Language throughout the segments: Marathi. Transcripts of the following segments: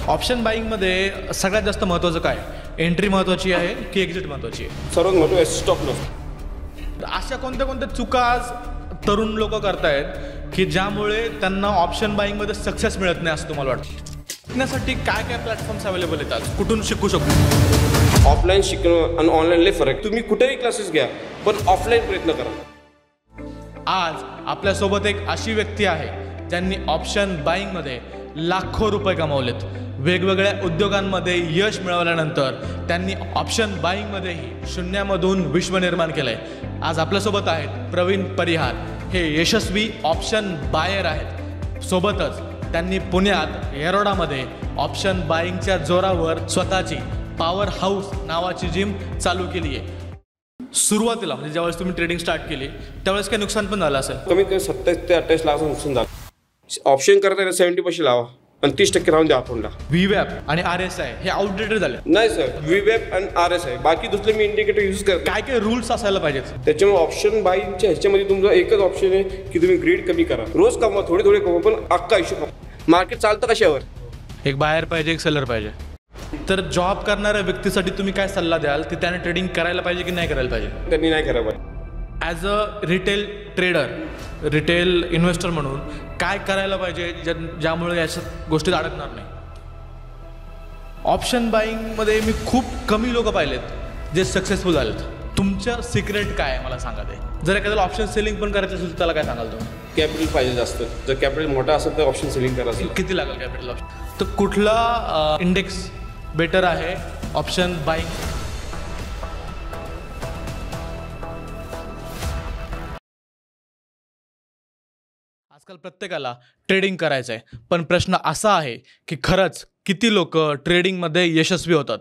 ऑप्शन बाईंगमध्ये सगळ्यात जास्त महत्त्वाचं काय? एंट्री महत्त्वाची आहे की एक्झिट महत्त्वाची आहे? सर्वात महत्त्वाचं स्टॉप लॉस. अशा कोणत्या चुका आज तरुण लोक करतायत की ज्यामुळे त्यांना ऑप्शन बाईंगमध्ये सक्सेस मिळत नाही असं तुम्हाला वाटतं? शिकण्यासाठी काय काय प्लॅटफॉर्म्स अवेलेबल आहेत आज? कुठून शिकू शकतो? ऑफलाईन शिकणं आणि ऑनलाईन लय फरक. तुम्ही कुठेही क्लासेस घ्या पण ऑफलाईन प्रयत्न करा. आज आपल्यासोबत एक अशी व्यक्ती आहे ज्यांनी ऑप्शन बाईंगमध्ये लाखो रुपये कमावलेत. वेगवेगळ्या उद्योगांमध्ये यश मिळवल्यानंतर त्यांनी ऑप्शन बाईंगमध्येही शून्यामधून विश्व निर्माण केलं आहे. आज आपल्यासोबत आहेत प्रवीण परिहार. हे यशस्वी ऑप्शन बायर आहेत. सोबतच त्यांनी पुण्यात येरोडामध्ये ऑप्शन बाईंगच्या जोरावर स्वतःची पॉवर हाऊस नावाची जिम चालू केली आहे. सुरुवातीला म्हणजे ज्यावेळेस तुम्ही ट्रेडिंग स्टार्ट केली त्यावेळेस काही नुकसान पण झालं असेल? कमीत कमी 27 ते 28 लाखाचं नुकसान झालं. ऑप्शन करताना 70% लावा आणि 30% राहून द्या अकाउंटला. व्हीवॅप आणि RSI हे आउटडेटेड झाले. नाही सर, व्हीवॅप आणि RSI बाकी दुसरे मी इंडिकेटर यूज करतो. काय काय रूल्स असायला पाहिजेत? त्याच्यामुळे ऑप्शन बाईंगच्या ह्याच्यामध्ये तुमचा एकच ऑप्शन आहे की तुम्ही ग्रीड कमी करा. रोज कमवा, थोडे थोडे कमवा, पण अख्खा आयुष्य कमवा. मार्केट चालतं कशावर? एक बायर पाहिजे, एक सेलर पाहिजे. तर जॉब करणाऱ्या व्यक्तीसाठी तुम्ही काय सल्ला द्याल की त्याने ट्रेडिंग करायला पाहिजे की नाही करायला पाहिजे? त्यांनी नाही करायला पाहिजे. As a retail trader, retail investor म्हणून काय करायला पाहिजे ज्यामुळे याच्या गोष्टीत अडकणार नाही? ऑप्शन बाईंगमध्ये मी खूप कमी लोक पाहिलेत जे सक्सेसफुल झालेत. तुमचं सिक्रेट काय आहे मला सांगा ते. जर एखाद्याला ऑप्शन सेलिंग पण करायचं असेल तर त्याला काय सांगाल तुम्ही? कॅपिटल पाहिजे जास्त. जर कॅपिटल मोठा असेल तर ऑप्शन सेलिंग करायचं. किती लागेल कॅपिटल ऑप्शन? तर कुठला इंडेक्स बेटर आहे ऑप्शन बाईंग? आजकाल प्रत्येकाला ट्रेडिंग करायचं आहे, पण प्रश्न असा आहे की खरंच किती लोक ट्रेडिंगमध्ये यशस्वी होतात?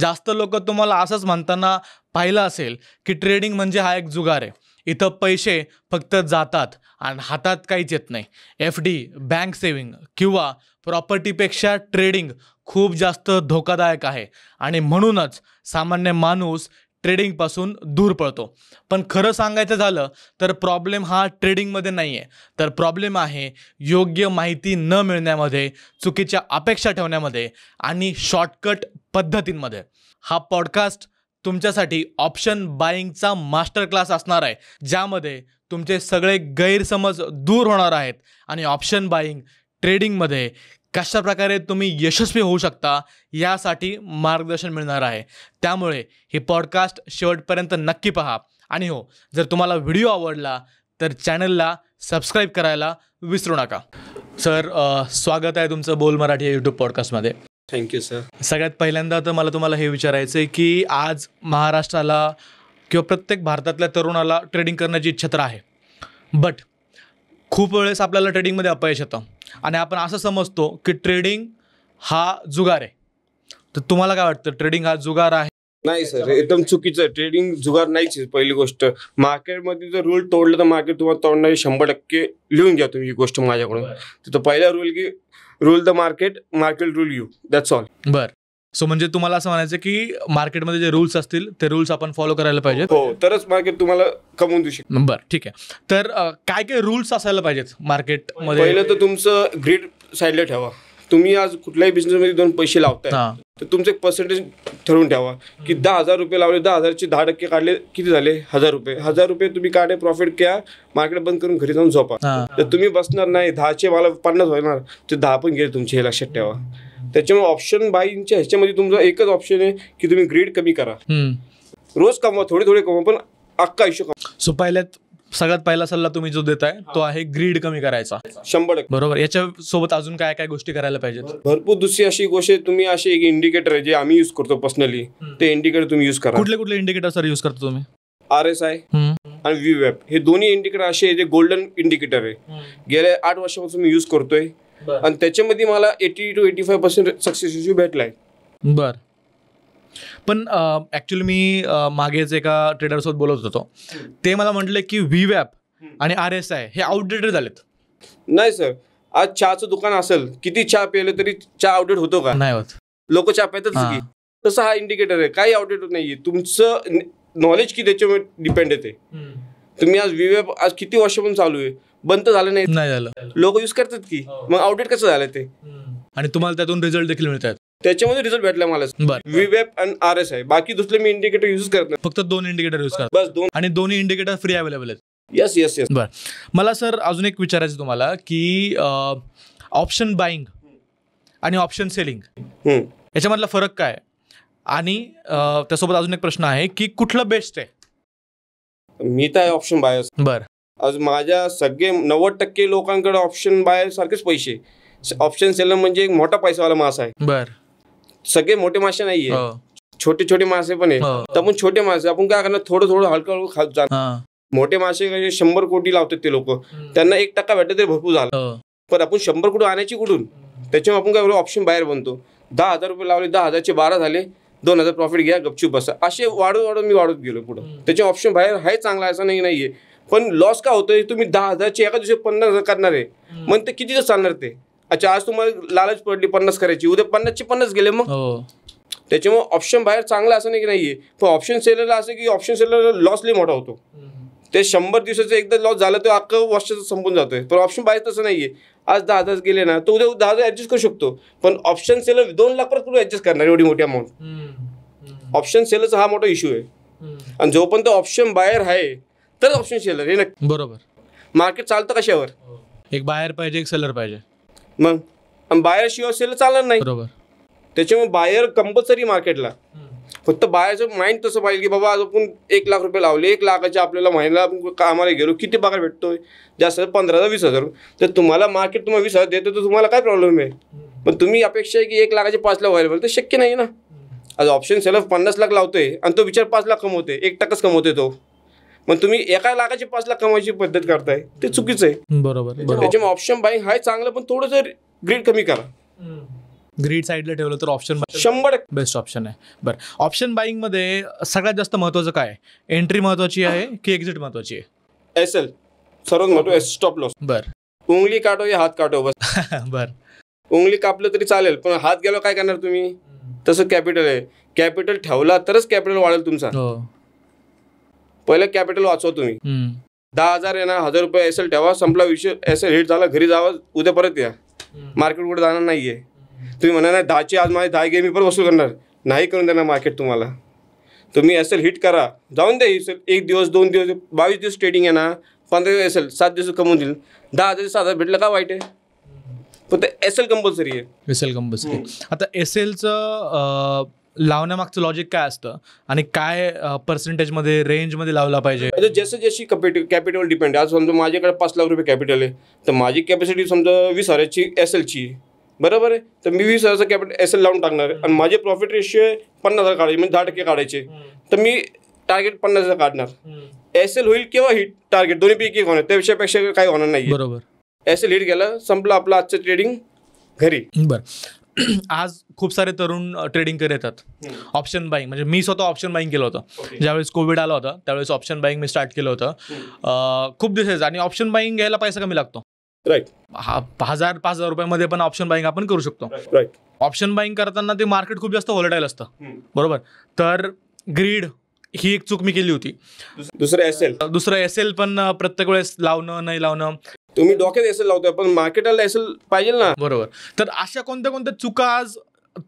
जास्त लोक तुम्हाला असंच म्हणताना पाहिलं असेल की ट्रेडिंग म्हणजे हा एक जुगार आहे. इथं पैसे फक्त जातात आणि हातात काहीच येत नाही. FD, बँक सेविंग किंवा प्रॉपर्टीपेक्षा ट्रेडिंग खूप जास्त धोकादायक आहे आणि म्हणूनच सामान्य माणूस ट्रेडिंगपासून दूर पळतो. पण खरं सांगायचं झालं तर प्रॉब्लेम हा ट्रेडिंगमध्ये नाही आहे, तर प्रॉब्लेम आहे योग्य माहिती न मिळण्यामध्ये, चुकीच्या अपेक्षा ठेवण्यामध्ये आणि शॉर्टकट पद्धतींमध्ये. हा पॉडकास्ट तुमच्यासाठी ऑप्शन बाईंगचा मास्टर क्लास असणार आहे, ज्यामध्ये तुमचे सगळे गैरसमज दूर होणार आहेत आणि ऑप्शन बाईंग ट्रेडिंगमध्ये कशा प्रकारे तुम्ही यशस्वी होऊ शकता यासाठी मार्गदर्शन मिळणार आहे. त्यामुळे हे पॉडकास्ट शेवटपर्यंत नक्की पहा. आणि हो, जर तुम्हाला व्हिडिओ आवडला तर चॅनलला सबस्क्राईब करायला विसरू नका. सर, स्वागत आहे तुमचं बोल मराठी या यूट्यूब पॉडकास्टमध्ये. Thank you sir. सगळ्यात पहिल्यांदा तर मला तुम्हाला हे विचारायचं आहे की आज महाराष्ट्राला किंवा प्रत्येक भारतातल्या तरुणाला ट्रेडिंग करण्याची इच्छा तर आहे, बट खूप वेळेस आपल्याला ट्रेडिंगमध्ये अपयश येतं आणि आपण असं समजतो की ट्रेडिंग हा जुगार आहे. तर तुम्हाला काय वाटतं, ट्रेडिंग हा जुगार आहे? नाही सर, एकदम चुकीचं आहे. ट्रेडिंग जुगार नाहीच आहे. पहिली गोष्ट, मार्केटमध्ये जर रूल तोडलं तर मार्केट तुम्हाला तोडणारे 100% लिहून घ्या तुम्ही ही गोष्ट माझ्याकडून. तर पहिला रूल की rule the market, market rule you, that's all. बरं. सो म्हणजे तुम्हाला असं म्हणायचं की मार्केटमध्ये जे रूल्स असतील ते रूल्स आपण फॉलो करायला पाहिजेत. हो, तरच मार्केट तुम्हाला कमवून देऊ शकतो. बरं, ठीक आहे. तर काय काय रूल्स असायला पाहिजेत मार्केटमध्ये? पहिलं तर तुमचं ग्रीड साईडला ठेवा. तुम्ही आज कुठल्याही बिझनेसमध्ये 2 पैसे लावताय तर तुमचं एक पर्सेंटेज ठरवून ठेवा की 10,000 रुपये लावले, 10,000चे 10% काढले, किती झाले? 1,000 रुपये. 1,000 रुपये तुम्ही काढे, प्रॉफिट घ्या, मार्केट बंद करून घरी जाऊन झोपा. तर तुम्ही बसणार नाही 10चे मला 50 होणार, ते 10 पण गेले तुमचे, हे लक्षात ठेवा. त्याच्यामुळे ऑप्शन बाईंगच्या ह्याच्यामध्ये तुमचा एकच ऑप्शन आहे की तुम्ही ग्रीड कमी करा. रोज कमवा, थोडे थोडे कमवा, पण अख्खा आयुष्य कमवा. सो सगळ्यात पहिला सल्ला तुम्ही जो देताय तो आहे ग्रीड कमी करायचा. 100%. बरोबर. याच्या सोबत अजून काय काय गोष्टी करायला पाहिजेत? भरपूर दुसरी अशी गोष्ट आहे. तुम्ही असे एक इंडिकेटर आहे जे आम्ही यूज करतो पर्सनली, ते इंडिकेटर तुम्ही यूज करा. कुठले इंडिकेटर सर यूज करतो तुम्ही? RSI आणि व्हीवॅप हे दोन्ही इंडिकेटर असे जे गोल्डन इंडिकेटर आहे. गेल्या 8 वर्षापासून मी यूज करतोय आणि त्याच्यामध्ये मला 80 to 85% सक्सेस रेशो भेटलाय. बर. पण ॲक्च्युली मी मागेच एका ट्रेडरसोबत बोलत होतो, ते मला म्हटले की व्हीवॅप आणि RSI हे आउटडेटेड झालेत. नाही सर, आज चहाचं दुकान असेल, किती चहा प्यायलं तरी चहा आउटडेट होतो का? नाही होत. लोक चहा पितात की. तसं हा इंडिकेटर आहे, काही आउटडेट नाहीये. तुमचं नॉलेज की त्याच्यावर डिपेंड येते. तुम्ही आज व्हीवॅप आज किती वर्षापासून चालू आहे, बंद झालं नाही झालं, लोक यूज करतात की, मग आउटडेट कसं झालं ते? आणि तुम्हाला त्यातून रिझल्ट देखील मिळत आहेत. त्याच्यामध्ये रिझल्ट भेटला मला. बरं. व्हीवॅप आणि RS आहे, बाकी दुसरे मी इंडिकेटर यूज करत नाही. फक्त 2 इंडिकेटर यूज करा बस 2. आणि दोन्ही इंडिकेटर फ्री अवेलेबल आहेत. Yes yes yes. बरं, मला सर अजून एक विचारायचं तुम्हाला की ऑप्शन बाईंग आणि ऑप्शन सेलिंग याच्यामधला फरक काय, आणि त्यासोबत अजून एक प्रश्न आहे की कुठलं बेस्ट आहे? मी तर ऑप्शन बायर्स. बरं. आज माझ्या सगळे 90% लोकांकडे ऑप्शन बायर सारखेच पैसे. ऑप्शन सेलर म्हणजे एक मोठा पैसावाला मासा आहे. बरं. सगळे मोठे मासे नाहीये, हो. छोटे छोटे मासे पण आहे. तर आपण छोटे मासे आपण काय करणार, थोडं थोडं हलकं हळू खात जाणार. मोठे मासे 100 कोटी लावतात ते लोक, त्यांना 1% भेटत तरी भरपूर झालं. पण आपण 100 कोटी आणायची कुठून? त्याच्यामुळे आपण काय ऑप्शन बाहेर बनतो. 10,000 रुपये लावले, 10,000चे 12 झाले, 2,000 प्रॉफिट घ्या, गपचूप बसा. असे वाढत मी वाढत गेलो पुढं. त्याचे ऑप्शन बाहेर आहे चांगला, असं नाहीये. पण लॉस का होतोय, तुम्ही 10,000चे एका दिवशी 50,000 करणार आहे, मग ते किती दिवस चालणार ते? अच्छा, आज तुम्हाला लालच पडली 50 करायची, उद्या 50चे 50 गेले मग. त्याच्यामुळे ऑप्शन बाहेर चांगला असं नाही की नाहीये. पण ऑप्शन सेलरला असं की ऑप्शन सेलरला लॉस लई मोठा होतो. ते 100 दिवसाचं एकदा लॉस झालं तर अख्खं वर्षाचं संपून जातोय. पण ऑप्शन बाहेर तसं नाहीये. आज 10,000 गेले ना, तर उद्या 10,000 ऍडजस्ट करू शकतो. पण ऑप्शन सेलर 2 लाख परत कुठे ऍडजस्ट करणार एवढी मोठी अमाऊंट? ऑप्शन सेलरचा हा मोठा इश्यू आहे. आणि जोपर्यंत ऑप्शन बाहेर आहे तर ऑप्शन सेलर हे नक्की. बरोबर. मार्केट चालतं कशावर? एक बायर पाहिजे, एक सेलर पाहिजे. मग बायर शिवाय सेलर चालणार नाही. बरोबर. त्याच्यामुळे बायर कंपल्सरी मार्केटला. फक्त बायरचं माइंड तसं पाहिजे की बाबा आज आपण 1 लाख रुपये लावले, 1 लाखाचे आपल्याला महिन्याला कामाला गेलो, किती पगार भेटतोय? जास्त 15,000 20,000. तर तुम्हाला मार्केट तुम्हाला 20,000 देतं तर तुम्हाला काय प्रॉब्लेम आहे? पण तुम्ही अपेक्षा आहे की 1 लाखाचे 5 लाख व्हायला पाहिजे, तर शक्य नाही ना. आज ऑप्शन सेलर 50 लाख लावतोय आणि तो विचार 5 लाख कमवतोय, 1%च कमवतोय तो. मग तुम्ही एका लाखाचे 5 लाख कमवायची पद्धत करताय, ते चुकीचं आहे. बरोबर. त्याच्यामुळे ऑप्शन बाईंग हाय चांगलं, पण थोडंसं ग्रीड कमी करा. ग्रीड साईडला ठेवलं तर ऑप्शन 100% बेस्ट ऑप्शन आहे. बरं, ऑप्शन बाईंग मध्ये सगळ्यात जास्त महत्वाचं काय? एंट्री महत्वाची आहे की एक्झिट महत्वाची आहे? SL सर्वात मोठं, स्टॉप लॉस. बरं. उंगली काटो या हात काटो बस. बरं. उंगली कापलं तरी चालेल, पण हात गेलो काय करणार तुम्ही? तसं कॅपिटल आहे. कॅपिटल ठेवला तरच कॅपिटल वाढेल तुमचा. पहिलं कॅपिटल वाचवा तुम्ही. 10,000 आहे ना, 1,000 रुपये SL ठेवा, संपला विषय. SL हिट झाला, घरी जावा, उद्या परत या. मार्केट कुठे जाणार नाहीये. तुम्ही म्हणा ना 10ची आज माझे 10 मी परत वसूल करणार नाही, करून देणार मार्केट तुम्हाला. तुम्ही SL हिट करा, जाऊन द्या. 1 दिवस 2 दिवस 22 दिवस ट्रेडिंग आहे ना, 15 दिवस SL 7 दिवस कमवून देईल. 10,000 7,000 भेटलं का वाईट आहे? पण ते SL कंपल्सरी आहे. SL compulsory. आता SLचं लावण्यामागचं लॉजिक काय असतं आणि काय पर्सेंटेजमध्ये रेंजमध्ये लावला पाहिजे? जसं जशी कॅपिटल डिपेंड. आज समजा माझ्याकडे 5 लाख रुपये कॅपिटल आहे, तर माझी कॅपॅसिटी समजा 20,000ची SLची, बरोबर आहे. तर मी 20,000चं कॅपिटल SL लावून टाकणार आणि माझे प्रॉफिट रेशिओ आहे 50,000 काढायचे, म्हणजे 10% काढायचे. तर मी टार्गेट 50,000 काढणार. SL होईल किंवा हिट टार्गेट, दोन्हीपैकी एक होणार, त्यापेक्षा काही होणार नाही. बरोबर. SL हिट गेलं, संपलं आपलं आजचं ट्रेडिंग घरी. बरं. आज खूप सारे तरुण ट्रेडिंग करत येतात. ऑप्शन बाईंग म्हणजे मी स्वतः ऑप्शन बाईंग केलं होतं. ज्यावेळेस कोविड आला होता त्यावेळेस ऑप्शन बाईंग मी स्टार्ट केलं होतं खूप दिवसाचं. आणि ऑप्शन बाईंग घ्यायला पैसा कमी लागतो. राईट. 5,000 रुपयामध्ये पण ऑप्शन बाईंग आपण करू शकतो. राईट. ऑप्शन बाईंग करताना ते मार्केट खूप जास्त व्हॉलेटाईल असतं. बरोबर. तर ग्रीड ही एक चूक मी केली होती. दुसरं SL पण प्रत्येक वेळेस लावणं नाही लावणं. तुम्ही डोक्यात SL लावताय, पण मार्केटला SL पाहिजे ना. बरोबर. तर अशा कोणत्या चुका आज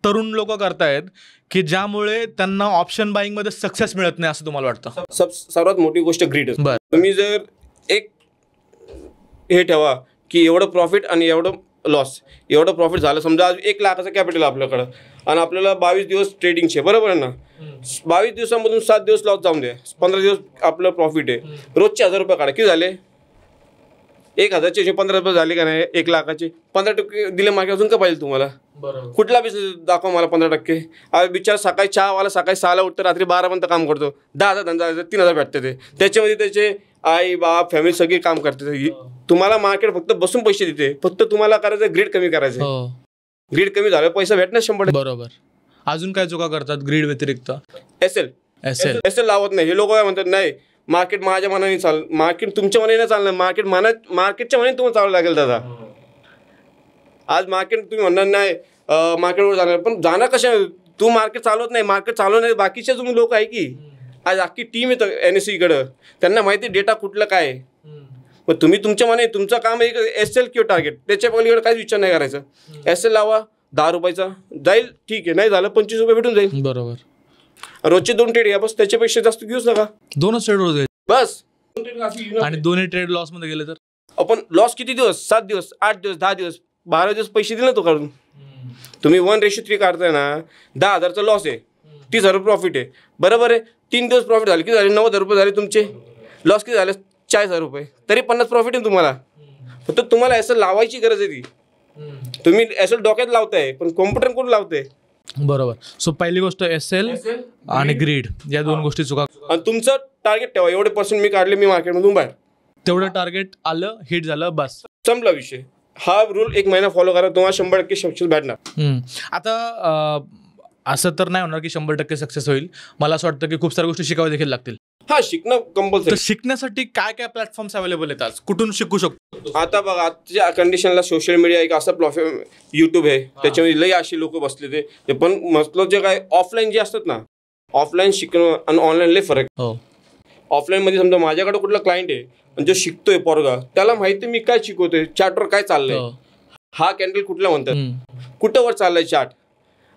तरुण लोक करतायत की ज्यामुळे त्यांना ऑप्शन बाईंग मध्ये सक्सेस मिळत नाही असं तुम्हाला वाटतं? सर्वात मोठी गोष्ट ग्रीड. बरं. तुम्ही जर एक हे ठेवा की एवढं प्रॉफिट आणि एवढं लॉस, एवढं प्रॉफिट झालं, समजा आज 1 लाखाचं कॅपिटल आपल्याकडं आणि आपल्याला 22 दिवस ट्रेडिंगचे, बरोबर आहे ना. 22 दिवसामधून 7 दिवस लॉस जाऊन द्या, 15 दिवस आपलं प्रॉफिट आहे. रोजचे 1,000 रुपये काढा, किती झाले? 1,000चे 15 रुपये झाले का नाही? 1 लाखाचे 15% दिले मार्केट, अजून का पाहिजे तुम्हाला? कुठला बिझनेस दाखवा मला 15%? आज विचार, सकाळी चहावाला सकाळी 6ला उठतं, रात्री 12 पर्यंत काम करतो, 10,000 धंदा 3,000 भेटते. ते त्याच्यामध्ये त्याचे आई बाप फॅमिली सगळी काम करते. तुम्हाला मार्केट फक्त बसून पैसे देते. फक्त तुम्हाला करायचं ग्रीड कमी करायचं. ग्रीड कमी झालं पैसा भेटणार 100%. बरोबर. अजून काय चुका करतात ग्रीड व्यतिरिक्त? SL लावत नाही. हे लोक काय म्हणतात, नाही मार्केट माझ्या मनाने चाल, मार्केट तुमच्या मनाने चालणार, मार्केटच्या मनाने तुम्हाला चालावं लागेल दादा. आज मार्केट तुम्ही म्हणणार नाही मार्केटवर जाणार, पण जाणार कशा? तू मार्केट चालवत नाही, मार्केट चालवणार बाकीचे तुम्ही लोक आहे की. आज अख्खी टीम येतं NSE त्यांना माहिती डेटा कुठलं काय. मग तुम्ही तुमच्या मनाने तुमचं काम एक SL किंवा टार्गेट, त्याच्या पलीकडे काहीच विचार नाही करायचं. SL लावा, 10 रुपयाचा जाईल, ठीक आहे, नाही झालं 25 रुपये भेटून जाईल. बरोबर. रोजचे 2 ट्रेड घ्या बस, त्याच्यापेक्षा जास्त घेऊच नका. 2च ट्रेड रोज घ्यायचे बस. आणि दोन्ही ट्रेड लॉस मध्ये गेले तर आपण लॉस किती दिवस, 7 दिवस, 8 दिवस, 10 दिवस, 12 दिवस पैसे दिले तो काढून. तुम्ही 1:3 काढताय ना, 10,000चा लॉस आहे, 30,000 प्रॉफिट आहे, बरोबर आहे. 3 दिवस प्रॉफिट झाले, किती झाले, 90,000 रुपये झाले तुमचे. लॉस किती झाले, 40,000 रुपये, तरी 50 प्रॉफिट आहे तुम्हाला. फक्त तुम्हाला असं लावायची गरज आहे ती. तुम्ही असं डोक्यात लावताय पण कॉम्प्युटर कोण लावताय. बरोबर. सो पहिली गोष्ट SL आणि ग्रीड या 2 गोष्टी चुका. आणि तुमचं टार्गेट ठेवा, एवढे पर्सेंट मी काढले, मी मार्केटमधून बाहेर. तेवढं टार्गेट आलं, हिट झालं, बस संपला विषय. हा रूल 1 महिना फॉलो करा, तुम्हाला 100% सक्सेस भेटणार. आता असं तर नाही होणार की 100% सक्सेस होईल. मला असं वाटतं की खूप साऱ्या गोष्टी शिकाव्या देखील लागतील. हा, शिकणं कंपल्सरी. तर शिकण्यासाठी काय काय प्लॅटफॉर्म्स अवेलेबल आहेत आज, कुठून शिकू शकतो? आता बघा, आजच्या कंडिशनला सोशल मीडिया एक असा प्लॅटफॉर्म, युट्यूब आहे, त्याच्यामध्ये लई अशी लोक बसले ते पण मतलब जे काय ऑफलाईन जे असतात ना, ऑफलाईन शिकणं आणि ऑनलाईन लई फरक. ऑफलाईन मध्ये समजा माझ्याकडे कुठला क्लायंट आहे आणि जो शिकतोय पोरगा, त्याला माहिती मी काय शिकवतोय, चार्टवर काय चाललंय, हा कॅन्डल कुठला म्हणतात, कुठं वर चाललाय चार्ट,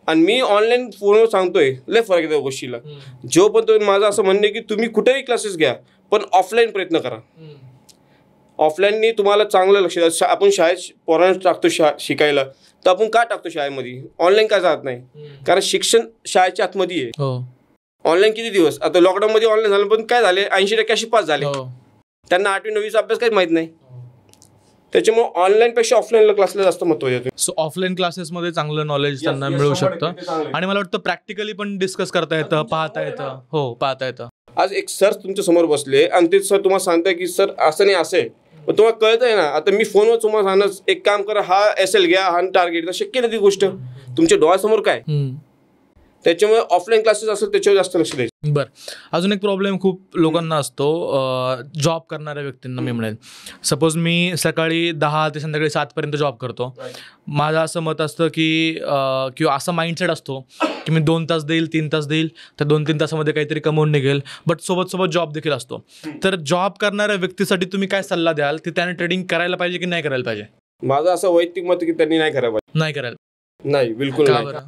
आणि मी ऑनलाईन फोनवर सांगतोय, लय फरक आहे त्या गोष्टीला. जो पण तो माझं असं म्हणणं आहे की तुम्ही कुठेही क्लासेस घ्या पण ऑफलाईन प्रयत्न करा. ऑफलाईननी तुम्हाला चांगलं लक्ष द्या. आपण शाळेत पोरांना टाकतो शिकायला, तर आपण का टाकतो शाळेमध्ये, ऑनलाईन का जात नाही, कारण शिक्षण शाळेच्या आतमध्ये आहे. ऑनलाईन किती दिवस, आता लॉकडाऊन मध्ये ऑनलाईन झालं पण काय झाले, 80% अशी पास झाले. त्यांना 8वी 9वीचा अभ्यास काहीच माहित नाही. त्याच्यामुळे ऑनलाईन पेक्षा ऑफलाईन क्लासला जास्त महत्त्व देतो. सो ऑफलाईन क्लासेसमध्ये चांगलं नॉलेज त्यांना मिळू शकतं. आणि मला वाटतं प्रॅक्टिकली पण डिस्कस करता येतं, पाहता येतं. हो, पाहता येतं. आज एक सर तुमच्या समोर बसले आणि ते सर तुम्हाला सांगताय की सर असं नाही असं आहे, पण तुम्हाला कळत आहे ना. आता मी फोनवर तुम्हाला सांगणार एक काम करा, हा SL घ्या, हा टार्गेट, शक्य नाही ती गोष्ट तुमच्या डोळ्यासमोर काय. त्याच्यामुळे ऑफलाईन क्लासेस असेल त्याच्यावर जास्त लक्ष द्यायचं. बरं. अजून एक प्रॉब्लेम खूप लोकांना असतो, जॉब करणाऱ्या व्यक्तींना मी म्हणेन. सपोज मी सकाळी 10 ते संध्याकाळी 7 पर्यंत जॉब करतो. माझं असं मत असतं की किंवा असं माइंडसेट असतो की मी 2 तास देईल, 3 तास देईल, तर 2-3 तासामध्ये काहीतरी कमवून निघेल. बट सोबत जॉब देखील असतो. तर जॉब करणाऱ्या व्यक्तीसाठी तुम्ही काय सल्ला द्याल, की त्याने ट्रेडिंग करायला पाहिजे की नाही करायला पाहिजे? माझं असं वैयक्तिक मत की त्यांनी नाही करायला पाहिजे. नाही करायला, नाही, बिलकुल नाही.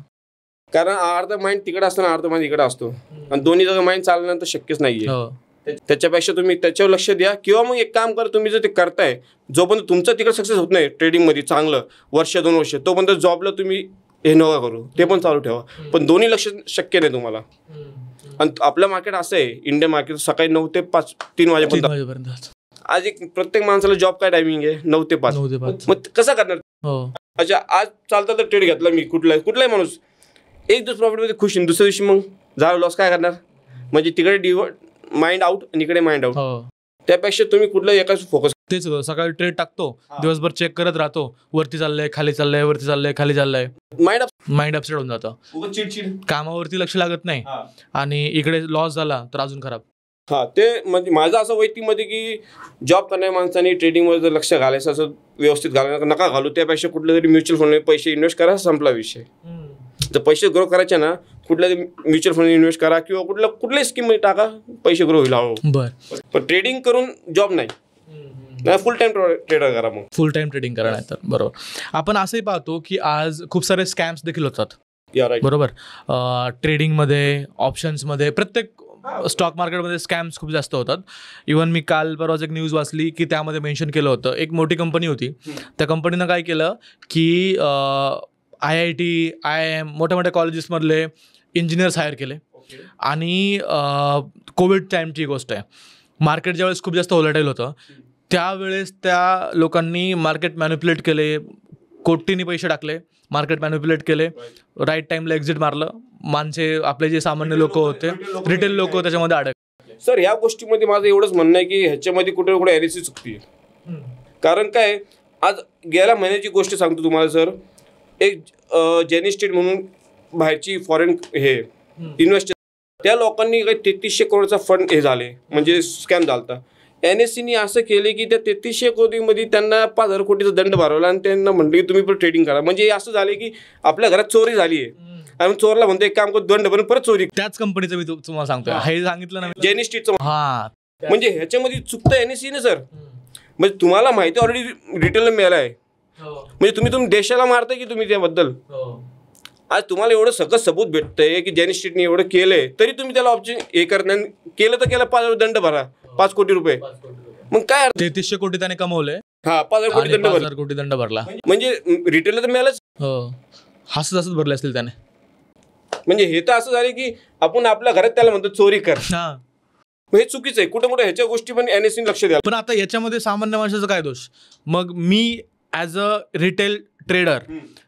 कारण अर्धा माइंड तिकडे असतो ना, अर्धा माइंड इकडे असतो, आणि दोन्ही जग माइंड चालणं तर शक्यच नाहीये. त्याच्यापेक्षा तुम्ही त्याच्यावर लक्ष द्या, किंवा मग एक काम करा, तुम्ही जर ते करताय, जोपर्यंत तुमचं तिकडे सक्सेस होत नाही ट्रेडिंग मध्ये चांगलं 1-2 वर्ष, तोपर्यंत जॉबला तुम्ही हे नका करू, ते पण चालू ठेवा. पण दोन्ही लक्ष शक्य नाही तुम्हाला. आणि आपलं मार्केट असं आहे, इंडियन मार्केट सकाळी 9 ते 3 वाजेपर्यंत. आज एक प्रत्येक माणसाला जॉब काय टायमिंग आहे, 9 ते 5. मग कसं करणार? अच्छा, आज चालता तर ट्रेड घेतला मी, कुठलाही माणूस एक दिवस प्रॉफिटमध्ये खुश आहे, दुसऱ्या दिवशी मग झालं लॉस, काय करणार? म्हणजे तिकडे माइंड आउट आणि इकडे माइंड आउट. त्यापेक्षा तुम्ही कुठलं एकाच फोकस. तेच होतं, सकाळी ट्रेड टाकतो, दिवसभर चेक करत राहतो, वरती चाललंय, खाली चाललंय, वरती चाललंय, खाली चाललंय, माइंड अपसेट होऊन जातं, चिडचिड, कामावरती लक्ष लागत नाही, आणि इकडे लॉस झाला तर अजून खराब. हा, ते म्हणजे माझं असं वैयक्तिक मध्ये की जॉब करणाऱ्या माणसाने ट्रेडिंगवर जर लक्ष घालायचं असं व्यवस्थित घालायचं नका घालू. त्यापेक्षा कुठल्या तरी म्युच्युअल फंडमध्ये पैसे इन्व्हेस्ट करा, संपला विषय. जर पैसे ग्रो करायचे ना, कुठल्या म्युच्युअल फंड इन्व्हेस्ट करा किंवा कुठल्याही स्कीम मध्ये टाका, पैसे ग्रो होईल हळूहळू. पण ट्रेडिंग करून जॉब नाही, फुल टाइम ट्रेडर करा. मग फुल टाइम ट्रेडिंग करा. नाही तर बरोबर. आपण असंही पाहतो की आज खूप सारे स्कॅम्स देखील होतात. बरोबर. ट्रेडिंगमध्ये, ऑप्शन्समध्ये, प्रत्येक स्टॉक मार्केटमध्ये स्कॅम्स खूप जास्त होतात. इव्हन मी काल परवाच एक न्यूज वाचली की त्यामध्ये मेन्शन केलं होतं, एक मोठी कंपनी होती, त्या कंपनीनं काय केलं की IIT, IIM, मोठ्या मोठ्या कॉलेजेसमधले इंजिनियर्स हायर केले. आणि कोविड टाईमची गोष्ट आहे, मार्केट ज्यावेळेस खूप जास्त व्होलॅटाईल होतं, त्यावेळेस त्या लोकांनी मार्केट मॅनिप्युलेट केले, कोटींनी पैसे टाकले, मार्केट मॅनिप्युलेट केले, राईट टाईमला एक्झिट मारलं. माणसे, आपले जे सामान्य लोक होते, रिटेल लोक, त्याच्यामध्ये अडकले. सर, ह्या गोष्टीमध्ये माझं एवढंच म्हणणं आहे की ह्याच्यामध्ये कुठे कुठे एनएससी चुकती आहे. कारण काय, आज गेल्या महिन्याची गोष्ट सांगतो तुम्हाला सर. एक जेनी स्टेट म्हणून बाहेरची फॉरेन हे इन्व्हेस्टर, त्या लोकांनी काही 3300 करोडचा फंड हे झाले, म्हणजे स्कॅम झाला. NSEने असं केले की त्या 3300 कोटीमध्ये त्यांना 5000 कोटीचा दंड भरवला आणि त्यांना म्हणलं की तुम्ही पण ट्रेडिंग करा. म्हणजे असं झाले की आपल्या घरात चोरी झाली आहे आणि चोरला म्हणतो एक काम करतो, दंड भरून परत चोरी. त्याच कंपनीचं मी तुम्हाला सांगतोय, हे सांगितलं ना, जेनी स्ट्रीटचं. हा, म्हणजे ह्याच्यामध्ये चुकतं NSEने सर. म्हणजे तुम्हाला माहिती ऑलरेडी रिटेलला मिळालं आहे, म्हणजे तुम्ही देशाला मारताय की तुम्ही त्याबद्दल. आज तुम्हाला एवढं सगळं सबूत भेटतंय की जेनी स्ट्रीटने एवढं केलंय तरी तुम्ही त्याला ऑप्शन हे करत नाही. केलं तर केलं, 5 दंड भरा, 5 कोटी रुपये. मग काय 3300 कोटी त्याने कमवले. 5,000 कोटी दंड भरला. 5,000 कोटी दंड भरला. म्हणजे रिटेलर तर मिळालंच. हसत हसत भरले असतील त्याने. म्हणजे हे तर असं झालं की आपण आपल्या घरात त्याला म्हणतो चोरी कर. हे चुकीचं आहे. कुठं कुठं ह्याच्या गोष्टी पण NSE लक्ष द्या. पण आता याच्यामध्ये सामान्य माणसाचा काय दोष? मग मी as a retail trader,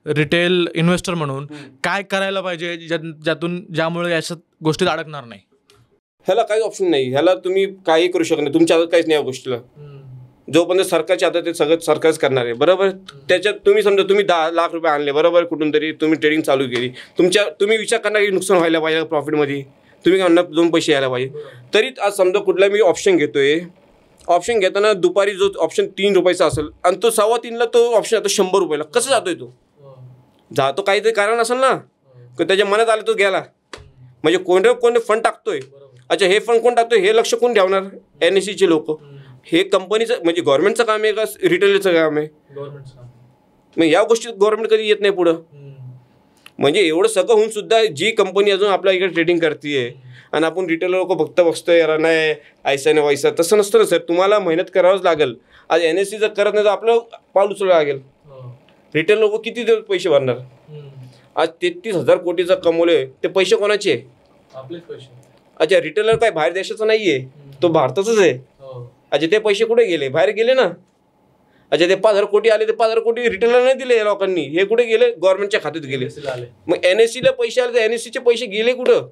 retail investor म्हणून काय करायला पाहिजे ज्यामुळे याच्यात गोष्टीत अडकणार नाही? ह्याला काही ऑप्शन नाही. ह्याला तुम्ही काही करू शकत नाही. तुमच्या हातात काहीच नाही या गोष्टीला. जोपर्यंत सरकारच्या हातात ते सगळं सरकारच करणार आहे. बरोबर. त्याच्यात तुम्ही समजा तुम्ही 10 लाख रुपये आणले, बरोबर, कुठून तरी तुम्ही ट्रेडिंग चालू केली. तुम्ही विचार करणार की नुकसान व्हायला पाहिजे प्रॉफिटमध्ये. तुम्ही काय म्हणणार 2 पैसे यायला पाहिजे. तरी आज समजा कुठला मी ऑप्शन घेतोय, ऑप्शन घेताना दुपारी जो ऑप्शन 3 रुपयाचा असेल आणि तो 3:15ला तो ऑप्शन जातो 100 रुपयाला. कसं जातोय तो? जातो काहीतरी कारण असेल ना, त्याच्या मनात आलं तो गेला. म्हणजे कोणते फंड टाकतोय. अच्छा, हे फंड कोण टाकतोय हे लक्ष कोण ठेवणार? NSEचे लोक. हे कंपनीचं म्हणजे गव्हर्नमेंटचं काम आहे का रिटेलरचं काम आहे? मग या गोष्टीत गव्हर्नमेंट कधी येत नाही पुढं. म्हणजे एवढं सगळं होऊन सुद्धा जी कंपनी अजून आपल्या इकडे ट्रेडिंग करते आणि आपण रिटेलर लोक फक्त बघतोय यार नाही ऐसा नाही वैसा. तसं नसतं ना सर. तुम्हाला मेहनत करावंच लागेल. आज NSE जर करत नाही तर आपलं पाऊल उचलावं लागेल. रिटेल लोक किती पैसे भरणार? आज 33,000 कोटीचा कमवले, ते पैसे कोणाचे? आपलेच पैसे. अच्छा, रिटेलर काय बाहेर देशाचा नाहीये, तो भारताचाच आहे. अच्छा, ते पैसे कुठे गेले? बाहेर गेले ना. अच्छा, ते 5,000 कोटी आले, ते 5,000 कोटी रिटेलर नाही दिले लोकांनी. हे कुठे गेले? गव्हर्नमेंटच्या खात्यात गेले. मग NSEला पैसे आले तर NSEचे पैसे गेले कुठं?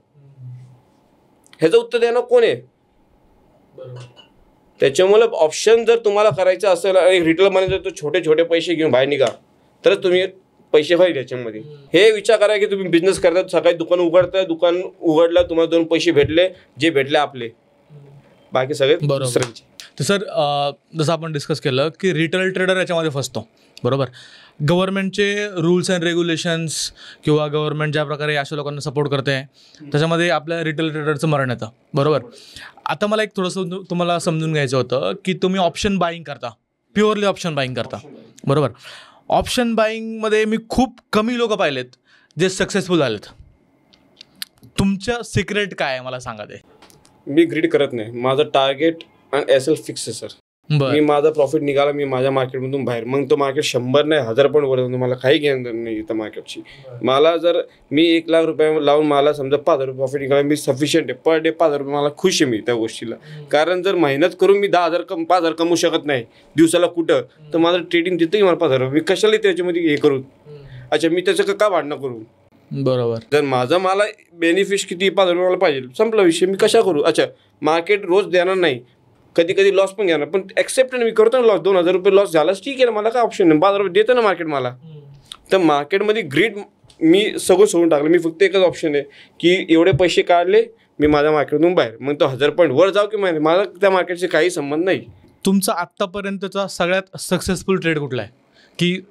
ह्याचं उत्तर देणं कोण आहे? त्याच्यामुळे ऑप्शन जर तुम्हाला करायचं असेल आणि रिटेलर म्हणायचं तर छोटे छोटे पैसे घेऊन बाहेर निघा तरच तुम्ही पैसे होईल याच्यामध्ये. हे विचार करा की तुम्ही बिझनेस करता, सकाळी दुकान उघडताय, दुकान उघडलं, तुम्हाला 2 पैसे भेटले, जे भेटले आपले, बाकी सगळे दुसऱ्यांचे. तर सर, जसं आपण डिस्कस केलं की रिटेल ट्रेडर याच्यामध्ये फसतो, बरोबर. गव्हर्नमेंटचे रूल्स अँड रेग्युलेशन्स किंवा गव्हर्नमेंट ज्या प्रकारे अशा लोकांना सपोर्ट करते त्याच्यामध्ये आपल्या रिटेल ट्रेडरचं मरण येतं, बरोबर. आता मला एक थोडंसं तुम्हाला समजून घ्यायचं होतं की तुम्ही ऑप्शन बाईंग करता, प्युअरली ऑप्शन बाईंग करता, बरोबर. ऑप्शन बाईंगमध्ये मी खूप कमी लोक पाहिलेत जे सक्सेसफुल झालेत. तुमचं सिक्रेट काय आहे मला सांगा ते. मी ग्रीड करत नाही. माझं टार्गेट आणि SL फिक्स आहे सर. मी माझा प्रॉफिट निघाला, मी माझ्या मार्केटमधून बाहेर, मग तो मार्केट 100 नाही 1000 पण वर, मला काही घेणं नाही इथं मार्केटची. मला जर मी 1 लाख रुपये लावून मला समजा 5,000 प्रॉफिट निघाला, मी सफिशियंट आहे. पर डे 5,000 रुपये मला खुश आहे मी त्या गोष्टीला. कारण जर मेहनत करून मी 10,000 5,000 कमवू शकत नाही दिवसाला कुठं, तर माझं ट्रेडिंग देतही मला 5,000 रुपये. मी कशाला त्याच्यामध्ये हे करू? अच्छा, मी त्याचं का भांडणं करू? बरोबर. जर मला बेनिफिट किती 5,000 रुपये मला पाहिजे, संपला विषय. मी कशा करू? अच्छा, मार्केट रोज देणार नाही, कधी कधी लॉस पण घेणार, पण ॲक्सेप्ट मी करतो ना. लॉस 2,000 रुपये लॉस झालाच ठीक आहे ना, मला काय ऑप्शन नाही. 5,000 रुपये देतं ना मार्केट मला. तर मार्केटमध्ये ग्रीड मी सगळं सोडून टाकलं. मी फक्त एकच ऑप्शन आहे की एवढे पैसे काढले मी माझ्या मार्केटमधून बाहेर, मग तो 1000 पॉईंट वर जाऊ की माहिती, मला त्या मार्केटचे काही संबंध नाही. तुमचा आत्तापर्यंतचा सगळ्यात सक्सेसफुल ट्रेड कुठला आहे की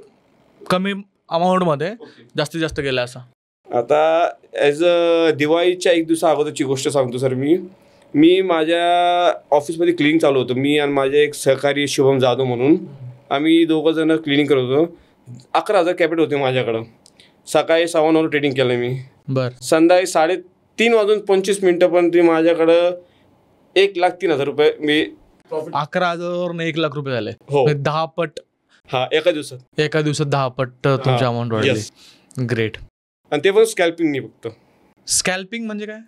कमी अमाऊंटमध्ये जास्तीत जास्त गेला असा? आता ॲज अ दिवाळीच्या 1 दिवसा अगोदरची गोष्ट सांगतो सर. मी माझ्या ऑफिसमध्ये क्लिनिंग चालू होतं. मी आणि माझे एक सहकारी शुभम जाधव म्हणून आम्ही 2 जण क्लिनिंग करत होतो. 11,000 कॅपिटल होते माझ्याकडं. सकाळी 6:09 ट्रेडिंग केलं मी. बरं. संध्याकाळी 3:25 पण ते माझ्याकडं 1,03,000 रुपये मी 11,000 1 लाख रुपये झाले. हो, 10 पट. हा, एका दिवसात 10 पट तुमची अमाऊंट वाढली. ग्रेट. आणि ते पण स्कॅल्पिंग नाही. फक्त स्कॅल्पिंग म्हणजे काय?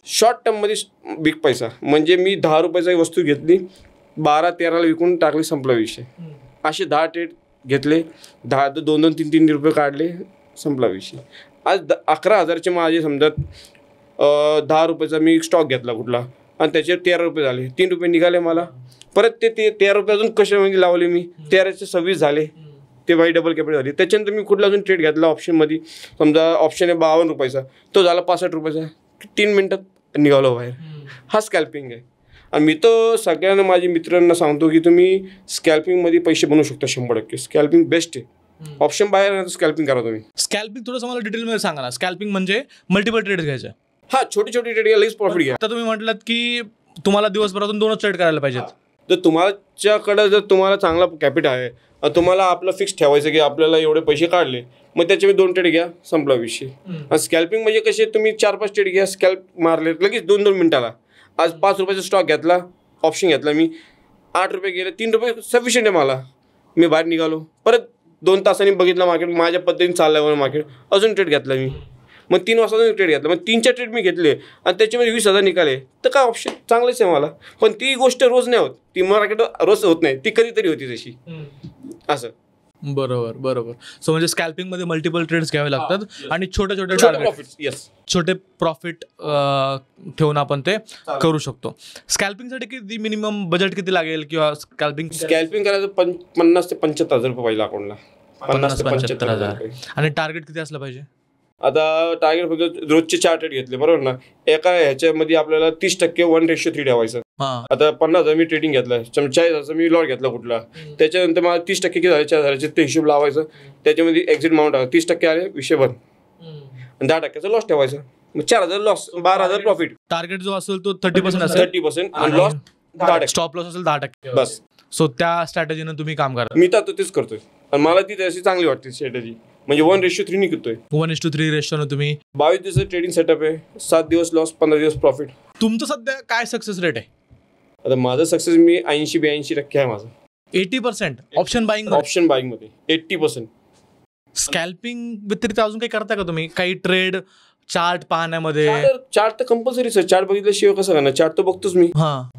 शॉर्ट टर्ममध्ये बिग पैसा. म्हणजे मी 10 रुपयाची वस्तू घेतली, 12-13ला विकून टाकली, संपला विषय. असे 10 ट्रेड घेतले, 2-2, 3-3 रुपये काढले, संपला विषय. आज 11,000चे माझे समजा 10 रुपयाचा मी स्टॉक घेतला कुठला आणि त्याचे 13 रुपये झाले, 3 रुपये निघाले मला. परत ते 13 रुपये अजून कशामध्ये लावले मी, 13चे 26 झाले, ते बाई डबल कॅपिटल झाली. त्याच्यानंतर मी कुठला अजून ट्रेड घेतला ऑप्शनमध्ये, समजा ऑप्शन आहे 52 रुपयाचा, तो झाला 65 रुपयाचा, 3 मिनटात निघालो बाहेर. हा स्कॅल्पिंग आहे. आणि मी तर सगळ्यांना माझ्या मित्रांना सांगतो की तुम्ही स्कॅल्पिंगमध्ये पैसे बनवू शकता 100%. स्कॅल्पिंग बेस्ट आहे. ऑप्शन बाहेर स्कॅल्पिंग करा तुम्ही. स्कॅल्पिंग थोडंसं मला डिटेलमध्ये सांगा ना. स्कॅल्पिंग म्हणजे मल्टिपल ट्रेड्स घ्यायचे? हा, छोटी छोटी ट्रेड घ्या, लगेच प्रॉफिट घ्या. आता तुम्ही म्हटलात की तुम्हाला दिवसभरातून 2च ट्रेड करायला पाहिजेत. तर तुमच्याकडं जर तुम्हाला चांगला कॅपिटल आहे, तुम्हाला आपलं फिक्स ठेवायचं की आपल्याला एवढे पैसे काढले, मग त्याच्यामध्ये 2 ट्रेड घ्या, संपला विषय. आणि स्कॅल्पिंग म्हणजे कसे, तुम्ही 4-5 ट्रेड घ्या, स्कॅल्प मारले लगेच 2-2 मिनिटाला. आज 5 रुपयाचा स्टॉक घेतला, ऑप्शन घेतला मी, 8 रुपये गेले, 3 रुपये सफिशियंट आहे मला, मी बाहेर निघालो. परत 2 तासांनी बघितलं मार्केट माझ्या पद्धतीने चालल्यावर मार्केट, अजून ट्रेड घेतला मी. मग 3 वाजता ट्रेड घेतला, मग 3-4 ट्रेड मी घेतले आणि त्याच्यामध्ये 20,000 निघाले, तर काय ऑप्शन चांगलंच आहे मला. पण ती गोष्ट रोज नाही होत, ती मार्केट रोज होत नाही, ती कधीतरी होती तशी असं. बरोबर बरोबर. सो म्हणजे स्कॅल्पिंग मध्ये मल्टिपल ट्रेड्स घ्यावे लागतात आणि छोटे छोटे छोटे प्रॉफिट ठेवून आपण ते करू शकतो. स्कॅल्पिंगसाठी किती मिनिमम बजेट किती लागेल, किंवा स्कॅल्पिंग करायचं 50,000 ते 75,000 रुपये पाहिजे अकाउंटला. 50-75,000. आणि टार्गेट किती असलं पाहिजे? आता टार्गेट फक्त रोजचे 4 ट्रेड घेतले बरोबर ना, एका ह्याच्यामध्ये आपल्याला 30% 1:3 ठेवायचं. आता 50,000 मी ट्रेडिंग घेतलं, 40,000 मी लॉट घेतला कुठला, त्याच्यानंतर मला 30% किती झाले, 4,000 ते हिशोब लावायचं, त्याच्यामध्ये एक्झिट माउंट 30% आले, विषय बंद. आणि 10% लॉस ठेवायचा, मग 4,000 लॉस, 12,000 प्रॉफिट. टार्गेट जो असेल तो 30% असेल, 30% आणि लॉस 10%. स्टॉप लॉस असेल 10% बस. सो त्या स्ट्रॅटेजीने तुम्ही काम करा. मी तर तेच करतोय आणि मला ती तशी चांगली वाटते स्ट्रॅटेजी. म्हणजे 1:3 निघतोय. 1:3 रेशोने तुम्ही 22 दिवस ट्रेडिंग सेटअप आहे, 7 दिवस लॉस, 15 दिवस प्रॉफिट. तुमचं सध्या काय सक्सेस रेट आहे? आता माझं सक्सेस मी 80-82% आहे माझं. 80% ऑप्शन बाईंग मध्ये 80%. स्कॅल्पिंग व्यतिरिक्त अजून काही करता का तुम्ही? काही ट्रेड चार्ट पाहण्यामध्ये? चार्ट तर कंपल्सरी सर, चार्ट बघितल्याशिवाय कसं करणार, चार्ट तर बघतोच मी.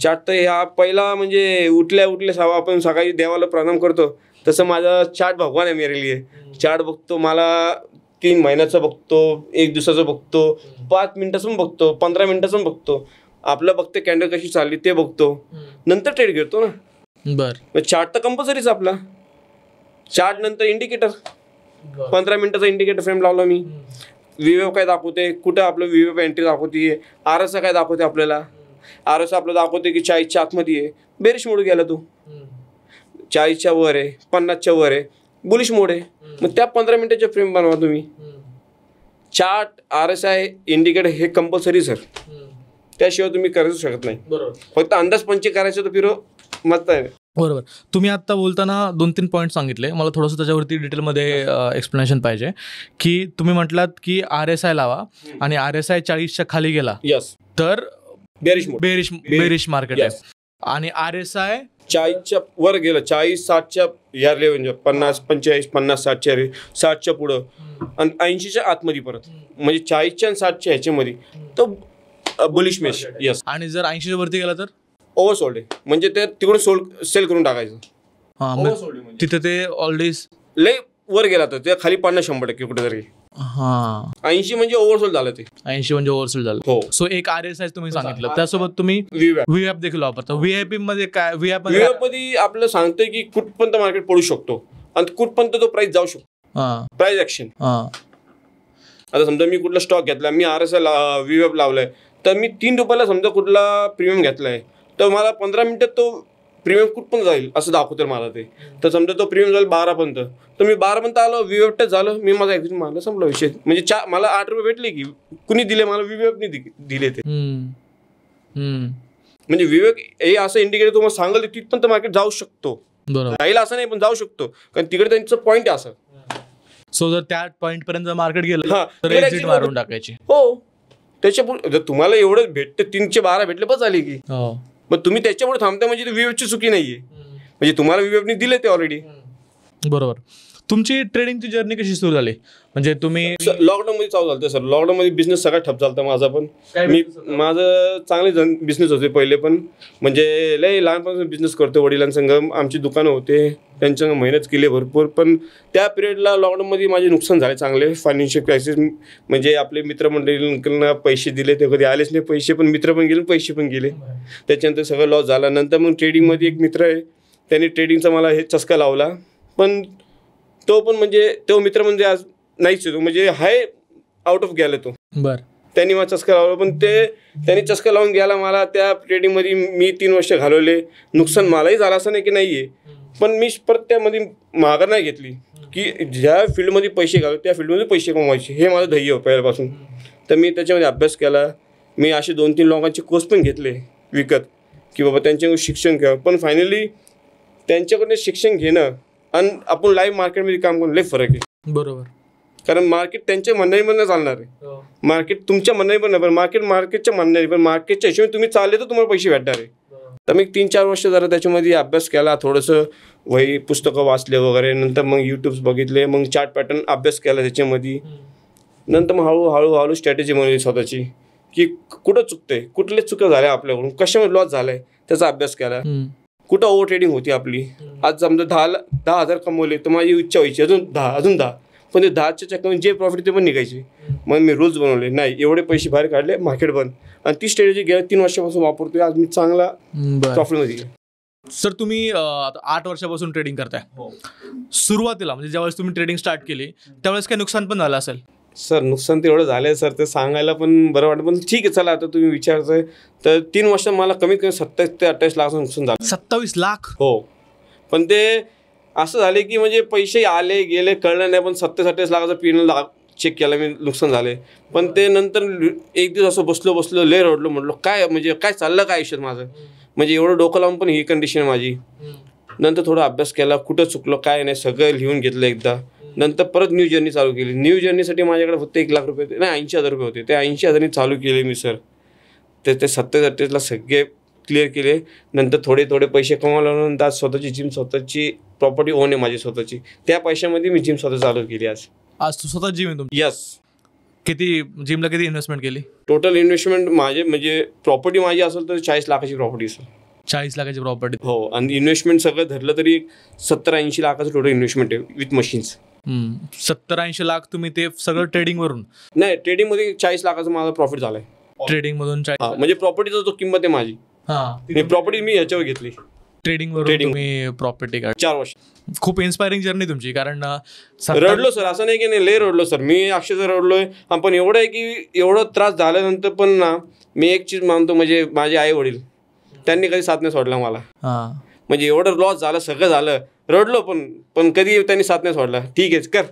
चार्ट तर ह्या पहिला म्हणजे उठल्या आपण सकाळी देवाला प्रणाम करतो, तसं माझा चार्ट भगवान आहे मेरे लिए. चार्ट बघतो, मला 3 महिन्याचा बघतो, 1 दिवसाचा बघतो, 5 मिनिटाचं पण बघतो, 15 मिनिटाचं पण बघतो. आपलं बघते कॅन्डल कशी चालली ते बघतो, नंतर ट्रेड घेतो ना. बरं, चार्ट तर कंपल्सरीच आपला. चार्ट नंतर इंडिकेटर, 15 मिनिटाचा इंडिकेटर फ्रेम लावला मी. व्हीएफ काय दाखवते, कुठं आपलं व्हीएफ एंट्री दाखवते, आरएसआय काय दाखवते आपल्याला. आरएसआय आपलं दाखवते की 40च्या आतमध्ये आहे, बेरिश मोड गेला तो. 40च्या वर आहे, 50च्या वर आहे, बुलिश मोड आहे. मग त्या 15 मिनिटाच्या फ्रेम बनवा तुम्ही. चार्ट, आरएसआय, इंडिकेटर हे कंपल्सरी सर, त्याशिवाय तुम्ही करू शकत नाही. फक्त अंदाज पंचे करायचं तर फिरो मत आहे. बरोबर. तुम्ही आता बोलताना 2-3 पॉईंट सांगितले, मला थोडंसं त्याच्यावरती डिटेलमध्ये एक्सप्लेनेशन पाहिजे. की तुम्ही म्हटलात की RSI लावा आणि RSI 40च्या खाली गेला तर बेरिश मार्केट आहे, आणि RSI 40च्या वर गेलं, 40-60च्या या लेवल, 50-45, 50-60च्या 60च्या पुढं आणि 80च्या आतमध्ये परत, म्हणजे 40च्या आणि 60च्या ह्याच्यामध्ये तर बुलिश मेश. आणि जर 80च्या वरती गेला तर ओव्हरसोल्ड आहे, म्हणजे ते तिकडून सेल करून टाकायचं. तिथे ते ऑलरेडी लय वर गेला तर ते खाली 50-100% कुठेतरी. 80 म्हणजे ओव्हरसोल्ड झालं, ते 80 म्हणजे ओव्हरसोल्ड झालं. हो. सो एक RSI तुम्ही सांगितलं, त्यासोबत तुम्ही व्हीएफ देखील वापरता. व्हीआयपी मध्ये काय, व्हीएफ मध्ये आपलं सांगतंय की कुठपर्यंत मार्केट पडू शकतो आणि कुठपर्यंत तो प्राइस जाऊ शकतो, प्राइस ऍक्शन. आता समजा मी कुठला स्टॉक घेतला, मी RSI व्हीएफ लावलाय, तर मी 3 रुपयाला समजा कुठला प्रीमियम घेतलाय, तर मला 15 मिनिटात तो प्रीमियम कुठपर्यंत जाईल असं दाखवतं मला ते. तर समजा तो प्रीमियम जाईल 12पर्यंत, तर मी 12पर्यंत आलो, व्हीएफ टच झालं, मी माझा एक्झिट मारला, संपला विषय. म्हणजे मला 8 रुपये भेटले की कुणी दिले, मला व्हीएफने दिले ते. म्हणजे व्हीएफ हे असं इंडिकेटर तुम्हाला सांगेल तिथपर्यंत मार्केट जाऊ शकतो, जाईल असं नाही पण जाऊ शकतो, कारण तिकडे त्यांचं पॉईंट आहे असं. सो जर त्या पॉईंट पर्यंत मार्केट गेलं तर एक्झिट मारून टाकायची. हो, त्याच्यापुढे जर तुम्हाला एवढं भेटतं, 312 भेटले बस झाली की. मग तुम्ही त्याच्यामुळे थांबता, म्हणजे व्हीएफची चुकी नाहीये, म्हणजे तुम्हाला व्हीएफने दिले ते ऑलरेडी. बरोबर. तुमची ट्रेडिंगची जर्नी कशी सुरू झाली? म्हणजे तुम्ही लॉकडाऊन मध्ये चालू झालं सर. लॉकडाऊन मध्ये बिझनेस सगळा ठप झालता माझा, पण माझं चांगले बिझनेस होते पहिले, पण म्हणजे लय लहानपणापासून बिझनेस करतो. वडिलांसंग आमची दुकानं होते, त्यांच्या मेहनत केली भरपूर, पण त्या पिरियडला लॉकडाऊनमध्ये माझे नुकसान झाले चांगले. फायनान्शियल क्रायसिस, म्हणजे आपले मित्रमंडळींना पैसे दिले ते कधी आलेच नाही पैसे, पण मित्र पण गेले, पैसे पण गेले, त्याच्यानंतर सगळं लॉस झाला. नंतर मग ट्रेडिंगमध्ये एक मित्र आहे, त्यांनी ट्रेडिंगचा मला हे चस्का लावला, पण तो पण म्हणजे तो मित्र म्हणजे आज नाहीच येतो, म्हणजे हाय आउट ऑफ गेला तो. त्यांनी मला चस्का लावला, पण त्यांनी चस्का लावून गेला मला. त्या ट्रेडिंगमध्ये मी 3 वर्ष घालवले, नुकसान मलाही झालं असं नाही की नाही आहे, पण मी परत त्यामध्ये माघार नाही घेतली की ज्या फील्डमध्ये पैसे घालू त्या फील्डमध्ये पैसे कमवायचे, हे माझं ध्येय पहिल्यापासून. तर मी त्याच्यामध्ये अभ्यास केला. मी असे 2-3 लोकांचे कोर्स पण घेतले विकत, की बाबा त्यांच्याकडून शिक्षण घ्यावं. पण फायनली त्यांच्याकडून शिक्षण घेणं आणि आपण लाईव्ह मार्केटमध्ये काम करणं लय फरक आहे. बरोबर. कारण मार्केट त्यांच्या म्हणण्याने चालणार आहे, मार्केट तुमच्या म्हणण्याने पण नाही, पण मार्केटच्या म्हणण्याने, पण मार्केटच्या हिशोबाने तुम्ही चालले तर तुम्हाला पैसे भेटणार आहे. तर मी 3-4 वर्ष जरा त्याच्यामध्ये अभ्यास केला, थोडंसं वही पुस्तकं वाचले वगैरे, नंतर मग यूट्यूब्स बघितले, मग चार्ट पॅटर्न अभ्यास केला त्याच्यामध्ये. नंतर मग हळूहळू स्ट्रॅटेजी बनवली स्वतःची, की कुठं चुकतंय, कुठले चुका झाल्या आपल्याकडून, कशामध्ये लॉस झालाय त्याचा अभ्यास केला, कुठं ओव्हर ट्रेडिंग होती आपली. आज समजा 10,000 कमवले तर माझी इच्छा व्हायची अजून 10, पण ते 10च्या चक्करमध्ये जे प्रॉफिट ते पण निघायचे. मग मी रूल्स बनवले, नाही एवढे पैसे बाहेर काढले, मार्केट बंद. आणि ती स्ट्रॅटेजी गेल्या 3 वर्षापासून वापरतोय, आज मी चांगला प्रॉफिटमध्ये. सर तुम्ही 8 वर्षापासून ट्रेडिंग करताय. सुरुवातीला म्हणजे ज्यावेळेस तुम्ही ट्रेडिंग स्टार्ट केली त्यावेळेस काही नुकसान पण झालं असेल? सर नुकसान तर एवढं झालं आहे सर, ते सांगायला पण बरं वाटतं, पण ठीक आहे चला. आता तुम्ही विचारताय तर 3 वर्षात मला कमीत कमी 27 ते 28 लाखाचं नुकसान झालं. 27 लाख? हो. पण ते असं झाले की म्हणजे पैसे आले गेले कळलं नाही, पण 27-28 लाखाचा पिन चेक केला मी, नुकसान झाले. पण ते नंतर एक दिवस असं बसलो लय रडलो, म्हटलो काय म्हणजे काय चाललं काय आयुष्यात माझं, म्हणजे एवढं डोकं लावून पण ही कंडिशन आहे माझी. नंतर थोडा अभ्यास केला, कुठं चुकलो काय नाही सगळं लिहून घेतलं एकदा. नंतर परत न्यू जर्नी चालू केली. न्यू जर्नीसाठी माझ्याकडे फक्त 1 लाख रुपये होते, नाही 80,000 रुपये होते. ते 80,000 चालू केले मी सर. ते 27-28 सगळे क्लिअर केले. नंतर थोडे पैसे कमावल्यानंतर आज स्वतःची जिम, स्वतःची प्रॉपर्टी ओन आहे माझी स्वतःची, त्या पैशामध्ये मी जिम स्वतः चालू केली. आज स्वतः जिम आहे तुमची? यस. किती जिमला किती इन्व्हेस्टमेंट केली? टोटल इन्व्हेस्टमेंट माझे म्हणजे प्रॉपर्टी माझी असेल तर 40 लाखाची प्रॉपर्टी असेल. 40 लाखाची प्रॉपर्टी? हो. आणि इन्व्हेस्टमेंट सगळं धरलं तरी 70-80 लाखाचं टोटल इन्व्हेस्टमेंट आहे विथ मशीन्स. 70-80 लाख तुम्ही ते सगळं ट्रेडिंग वरून? नाही, ट्रेडिंग मध्ये 40 लाखाचा माझा प्रॉफिट झालाय. ट्रेडिंग मधून 40? म्हणजे प्रॉपर्टीचा जो किंमत आहे माझी, प्रॉपर्टी मी ह्याच्यावर घेतली ट्रेडिंग वरून. तुम्ही प्रॉपर्टी 4 वर्ष. खूप इन्स्पायरिंग जर्नी तुमची. कारण रडलो सर, असं नाही की नाही लय रडलो सर, मी अक्षरशः रडलोय. पण एवढं आहे की एवढं त्रास झाल्यानंतर पण ना मी एक चीज मानतो, म्हणजे माझे आई वडील त्यांनी कधी साथ नाही सोडला मला. म्हणजे एवढं लॉस झालं, सगळं झालं, रडलो पण कधी त्यांनी साथ नाही सोडला. ठीक आहे कर,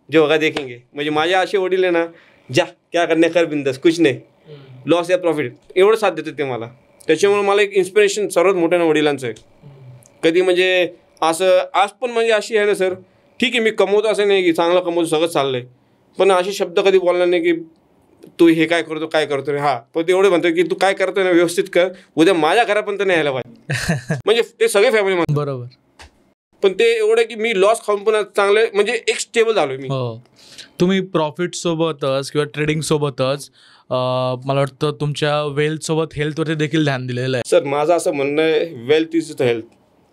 जो होगा देखेंगे. म्हणजे माझे असे वडील आहे ना, जा क्या करणे कर बिंदास, कुछ नाही, लॉस या प्रॉफिट, एवढं साथ देतात ते मला. त्याच्यामुळे मला एक इन्स्पिरेशन सर्वात मोठ्या वडिलांचं आहे. कधी म्हणजे असं आज पण म्हणजे अशी आहे ना सर, ठीक आहे मी कमवतो असं नाही की चांगलं कमवतो, सगळं चाललंय, पण असे शब्द कधी बोलणार नाही की तू हे काय करतो रे. हा, पण ते एवढे म्हणतो की तू काय करतोय ना व्यवस्थित कर, उद्या माझ्या घरापर्यंत नाही यायला पाहिजे. म्हणजे ते सगळे फॅमिली म्हणतात. बरोबर. पण ते एवढं की मी लॉस खाऊन पण चांगले म्हणजे एक स्टेबल झालोय मी. तुम्ही प्रॉफिट सोबतच किंवा ट्रेडिंग सोबतच मला वाटतं तुमच्या वेल्थ सोबत हेल्थवरती देखील ध्यान दिलेलं आहे. सर माझं असं म्हणणं आहे, वेल्थ इज द हेल्थ,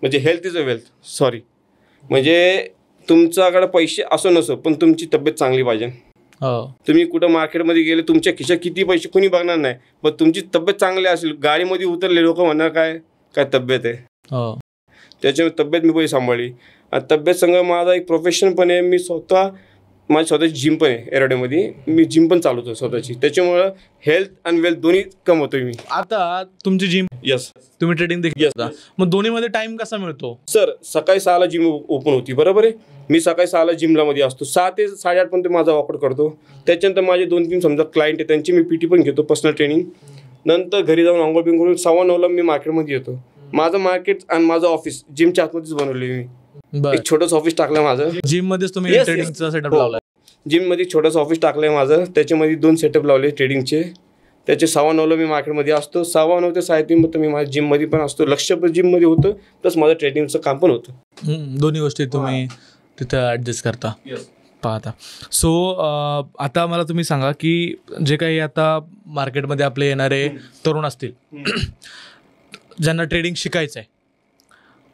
म्हणजे health is a wealth. Sorry, म्हणजे तुमच्याकडे पैसे असो नसो पण तुमची तब्येत चांगली पाहिजे. तुम्ही कुठं मार्केटमध्ये गेले, तुमच्या खिशात किती पैसे कोणी बघणार नाही, पण तुमची तब्येत चांगली असेल, गाडीमध्ये उतरले लोक म्हणणार काय तब्येत आहे. त्याच्यामुळे तब्येत मी पहिली सांभाळली. आणि तब्येत संग माझा एक प्रोफेशन पण आहे, मी माझी स्वतःची जिम पण आहे एरोड्यामध्ये, मी जिम पण चालवतो स्वतःची. त्याच्यामुळं हेल्थ आणि वेल्थ दोन्ही कमवतोय मी. आता तुमची जिम? यस. तुम्ही ट्रेडिंग देखील करता, मग दोन्हीमध्ये टाइम कसा मिळतो? सर सकाळी 6ला जिम ओपन होती, बरोबर आहे. मी सकाळी 6ला जिमला मध्ये असतो, 6 ते 8:30 पर्यंत माझा वर्कआउट करतो. त्याच्यानंतर माझे 2-3 समजा क्लायंट आहे, त्यांची मी PT पण घेतो, पर्सनल ट्रेनिंग. नंतर घरी जाऊन आंघोळ बिंघोळ करून 9:15ला मी मार्केटमध्ये येतो. माझं मार्केट आणि माझं ऑफिस जिमच्या आतमध्येच बनवले मी. एक छोटंसं ऑफिस टाकलं माझं जिम मध्येच. तुम्ही ट्रेडिंगचा सेटअप लावलाय? जिम मध्ये छोटंसं ऑफिस टाकलंय माझं, त्याच्यामध्ये 2 सेटअप लावले ट्रेडिंगचे. त्याचे 9:15ला मी मार्केटमध्ये असतो, 9:15 ते 3:30 मी माझ्या जिममध्ये पण असतो. लक्ष पण जिममध्ये होतं, प्लस माझं ट्रेडिंगचं काम पण होतं. दोन्ही गोष्टी तुम्ही तिथं ॲडजस्ट करता पाहता. सो आता मला तुम्ही सांगा की जे काही आता मार्केटमध्ये आपले येणारे तरुण असतील ज्यांना ट्रेडिंग शिकायचं आहे,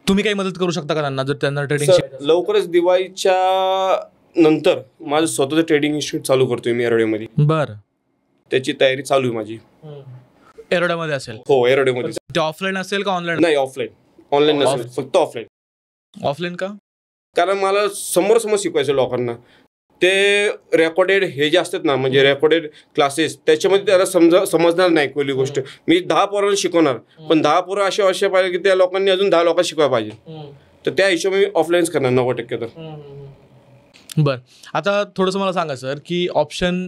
तुम्ही काही मदत करू शकता का त्यांना, जर त्यांना ट्रेडिंग शिकायचं? लवकरच दिवाळीच्या नंतर माझं स्वतःचं ट्रेडिंग इन्स्टिट्यूट चालू करतोय मी एरोड्यामध्ये. बरं. त्याची तयारी चालू आहे माझी. एरोड्यामध्ये असेल? हो, एरोड्यामध्ये. ते ऑफलाईन असेल का ऑनलाईन? नाही, ऑफलाईन. ऑनलाईन नसेल, फक्त ऑफलाईन. ऑफलाईन का? कारण मला समोर शिकवायचं लोकांना. ते रेकॉर्डेड हे जे असतात ना, म्हणजे रेकॉर्डेड क्लासेस, त्याच्यामध्ये त्याला समजणार नाही कोणती गोष्ट. मी 10 पोरांना शिकवणार, पण 10 पोरं असे असे पाहिजे की त्या लोकांनी अजून 10 लोकांना शिकवायला पाहिजे. तर त्या हिशोबाने मी ऑफलाईनच करणार 90% तर. बरं, आता थोडंसं मला सांगा सर की ऑप्शन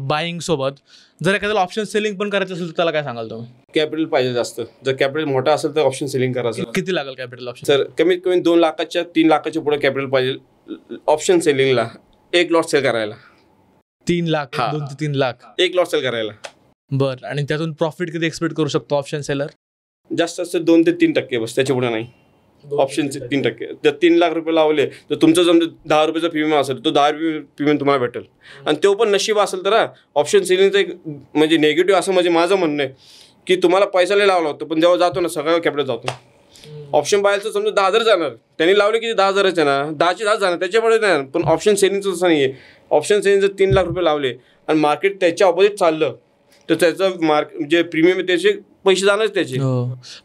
बाईंग सोबत जर एखाद्याला ऑप्शन सेलिंग पण करायचं असेल तर त्याला काय सांगाल तुम्ही? कॅपिटल पाहिजे जास्त. जर कॅपिटल मोठा असेल तर ऑप्शन सेलिंग करायचं. किती लागेल कॅपिटल ऑप्शन? सर कमीत कमी 2 लाखाच्या 3 लाखाच्या पुढे कॅपिटल पाहिजे ऑप्शन सेलिंगला. एक लॉट सेल करायला 3 लाख, 2 ते 3 लाख एक लॉट सेल करायला. बरं, आणि त्यातून प्रॉफिट किती एक्सपेक्ट करू शकतो ऑप्शन सेलर? जास्त असतं 2 ते 3% बस, त्याच्या पुढे नाही. ऑप्शनचे 3%. जर 3 लाख रुपये लावले तर तुमचं समजा 10 रुपयाचा प्रीमियम असेल तो 10 रुपये प्रीमियम तुम्हाला भेटेल. आणि तो पण नशीब असेल तर ऑप्शन सेलिंगचं एक म्हणजे निगेटिव्ह असं म्हणजे माझं म्हणणं आहे की तुम्हाला पैसा लय लावला होता पण जेव्हा जातो ना सगळं कॅपिटल जातो. ऑप्शन बायचं समजा 10,000 जाणार, त्यांनी लावले की 10,000च आहे ना, 10चे 10 जाणार त्याच्यापुढे नाही. पण ऑप्शन सेलिंगचं तसं नाही आहे. ऑप्शन सेलिंग जर 3 लाख रुपये लावले आणि मार्केट त्याच्या ऑपोजिट चाललं तर त्याचं जे प्रीमियम आहे त्याचे पैसे जाणारच त्याचे.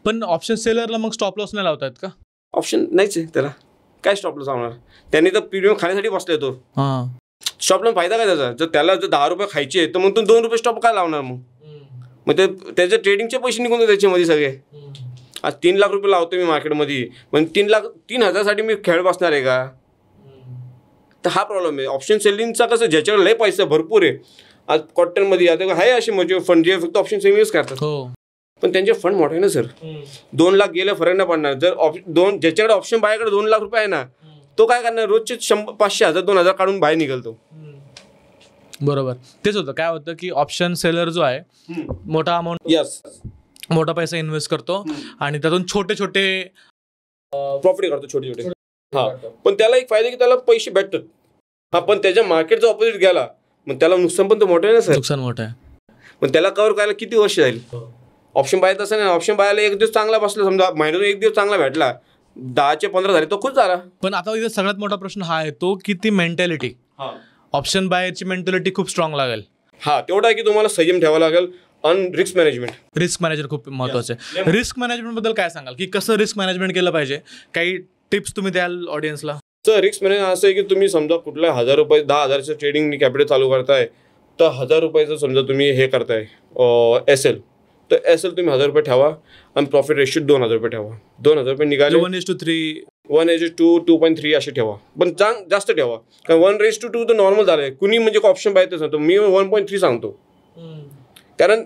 पण ऑप्शन सेलरला मग स्टॉप लॉस नाही लावतायत का? ऑप्शन नाहीच आहे त्याला, काय स्टॉप लॉस लावणार? त्यांनी तर प्रीमियम खाण्यासाठी बसले तो. स्टॉप लॉस फायदा काय त्याचा? जर त्याला जर 10 रुपये खायचे तर मग तो 2 रुपये स्टॉप काय लावणार? मग ते त्याचे ट्रेडिंगचे पैसे निघून त्याच्यामध्ये सगळे. आज 3 लाख रुपये लावतो मी मार्केटमध्ये, मग 3,000साठी मी खेळ बसणार आहे का? तर हा प्रॉब्लेम आहे ऑप्शन सेलिंगचा. कसं ज्याच्याकडे लय पैसा भरपूर आहे, आज कॉटनमध्ये आता आहे असे म्हणजे फंड जे फक्त ऑप्शन सेलिंगच करतात. पण त्यांचे फंड मोठे आहे ना सर. 2 लाख गेले फरक नाही पडणार. जर ज्याच्याकडे ऑप्शन बायाकडे 2 लाख रुपये आहे ना, तो काय करणार? रोजचे 100, 500, 1000, 2000 काढून बाहेर निघालतो. बरोबर, तेच होतं. काय होतं की ऑप्शन सेलर जो आहे मोठा अमाऊंट, यस, मोठा पैसा इन्व्हेस्ट करतो आणि त्यातून छोटे छोटे प्रॉफिट करतो, छोटे छोटे. हा, पण त्याला एक फायदा की त्याला पैसे भेटतात. हा, पण त्याच्या मार्केटचा ऑपोजिट गेला मग त्याला नुकसान पण तर मोठं आहे ना सर. नुकसान मोठं आहे. पण त्याला कव्हर करायला किती वर्ष जाईल? ऑप्शन बाय तसं नाही. ऑप्शन बायला एक दिवस चांगला बसला, समजा महिन्यातून एक दिवस चांगला भेटला, 10चे 15 झाले तो खुश झाला. पण आता इथे सगळ्यात मोठा प्रश्न हा आहे तो की ती मेंटॅलिटी. ऑप्शन बायरची मेंटॅलिटी खूप स्ट्रॉंग लागेल. हा, तेवढा आहे की तुम्हाला संयम ठेवावा लागेल. आणि रिस्क मॅनेजमेंट. रिस्क मॅनेजमेंट खूप महत्वाचं आहे. रिस्क मॅनेजमेंट बद्दल काय सांगाल की कसं रिस्क मॅनेजमेंट केलं पाहिजे? काही टिप्स तुम्ही द्याल ऑडियन्सला? तर रिस्क मॅनेजमेंट असं आहे की तुम्ही समजा कुठल्या 1000 रुपये 10,000चं ट्रेडिंग कॅपिटल चालू करताय तर 1000 रुपयाचं समजा तुम्ही हे करताय SL, तर SL तुम्ही 1000 रुपये ठेवा आणि प्रॉफिट रेशियो 2000 रुपये ठेवा. 2000 रुपये निघाले 1:3, 1:2, 2.3 असे ठेवा. पण जास्त ठेवा, कारण 1:2 तर नॉर्मल झालं आहे. कुणी म्हणजे ऑप्शन पाहिजे सांगतो, मी 1.3 सांगतो. कारण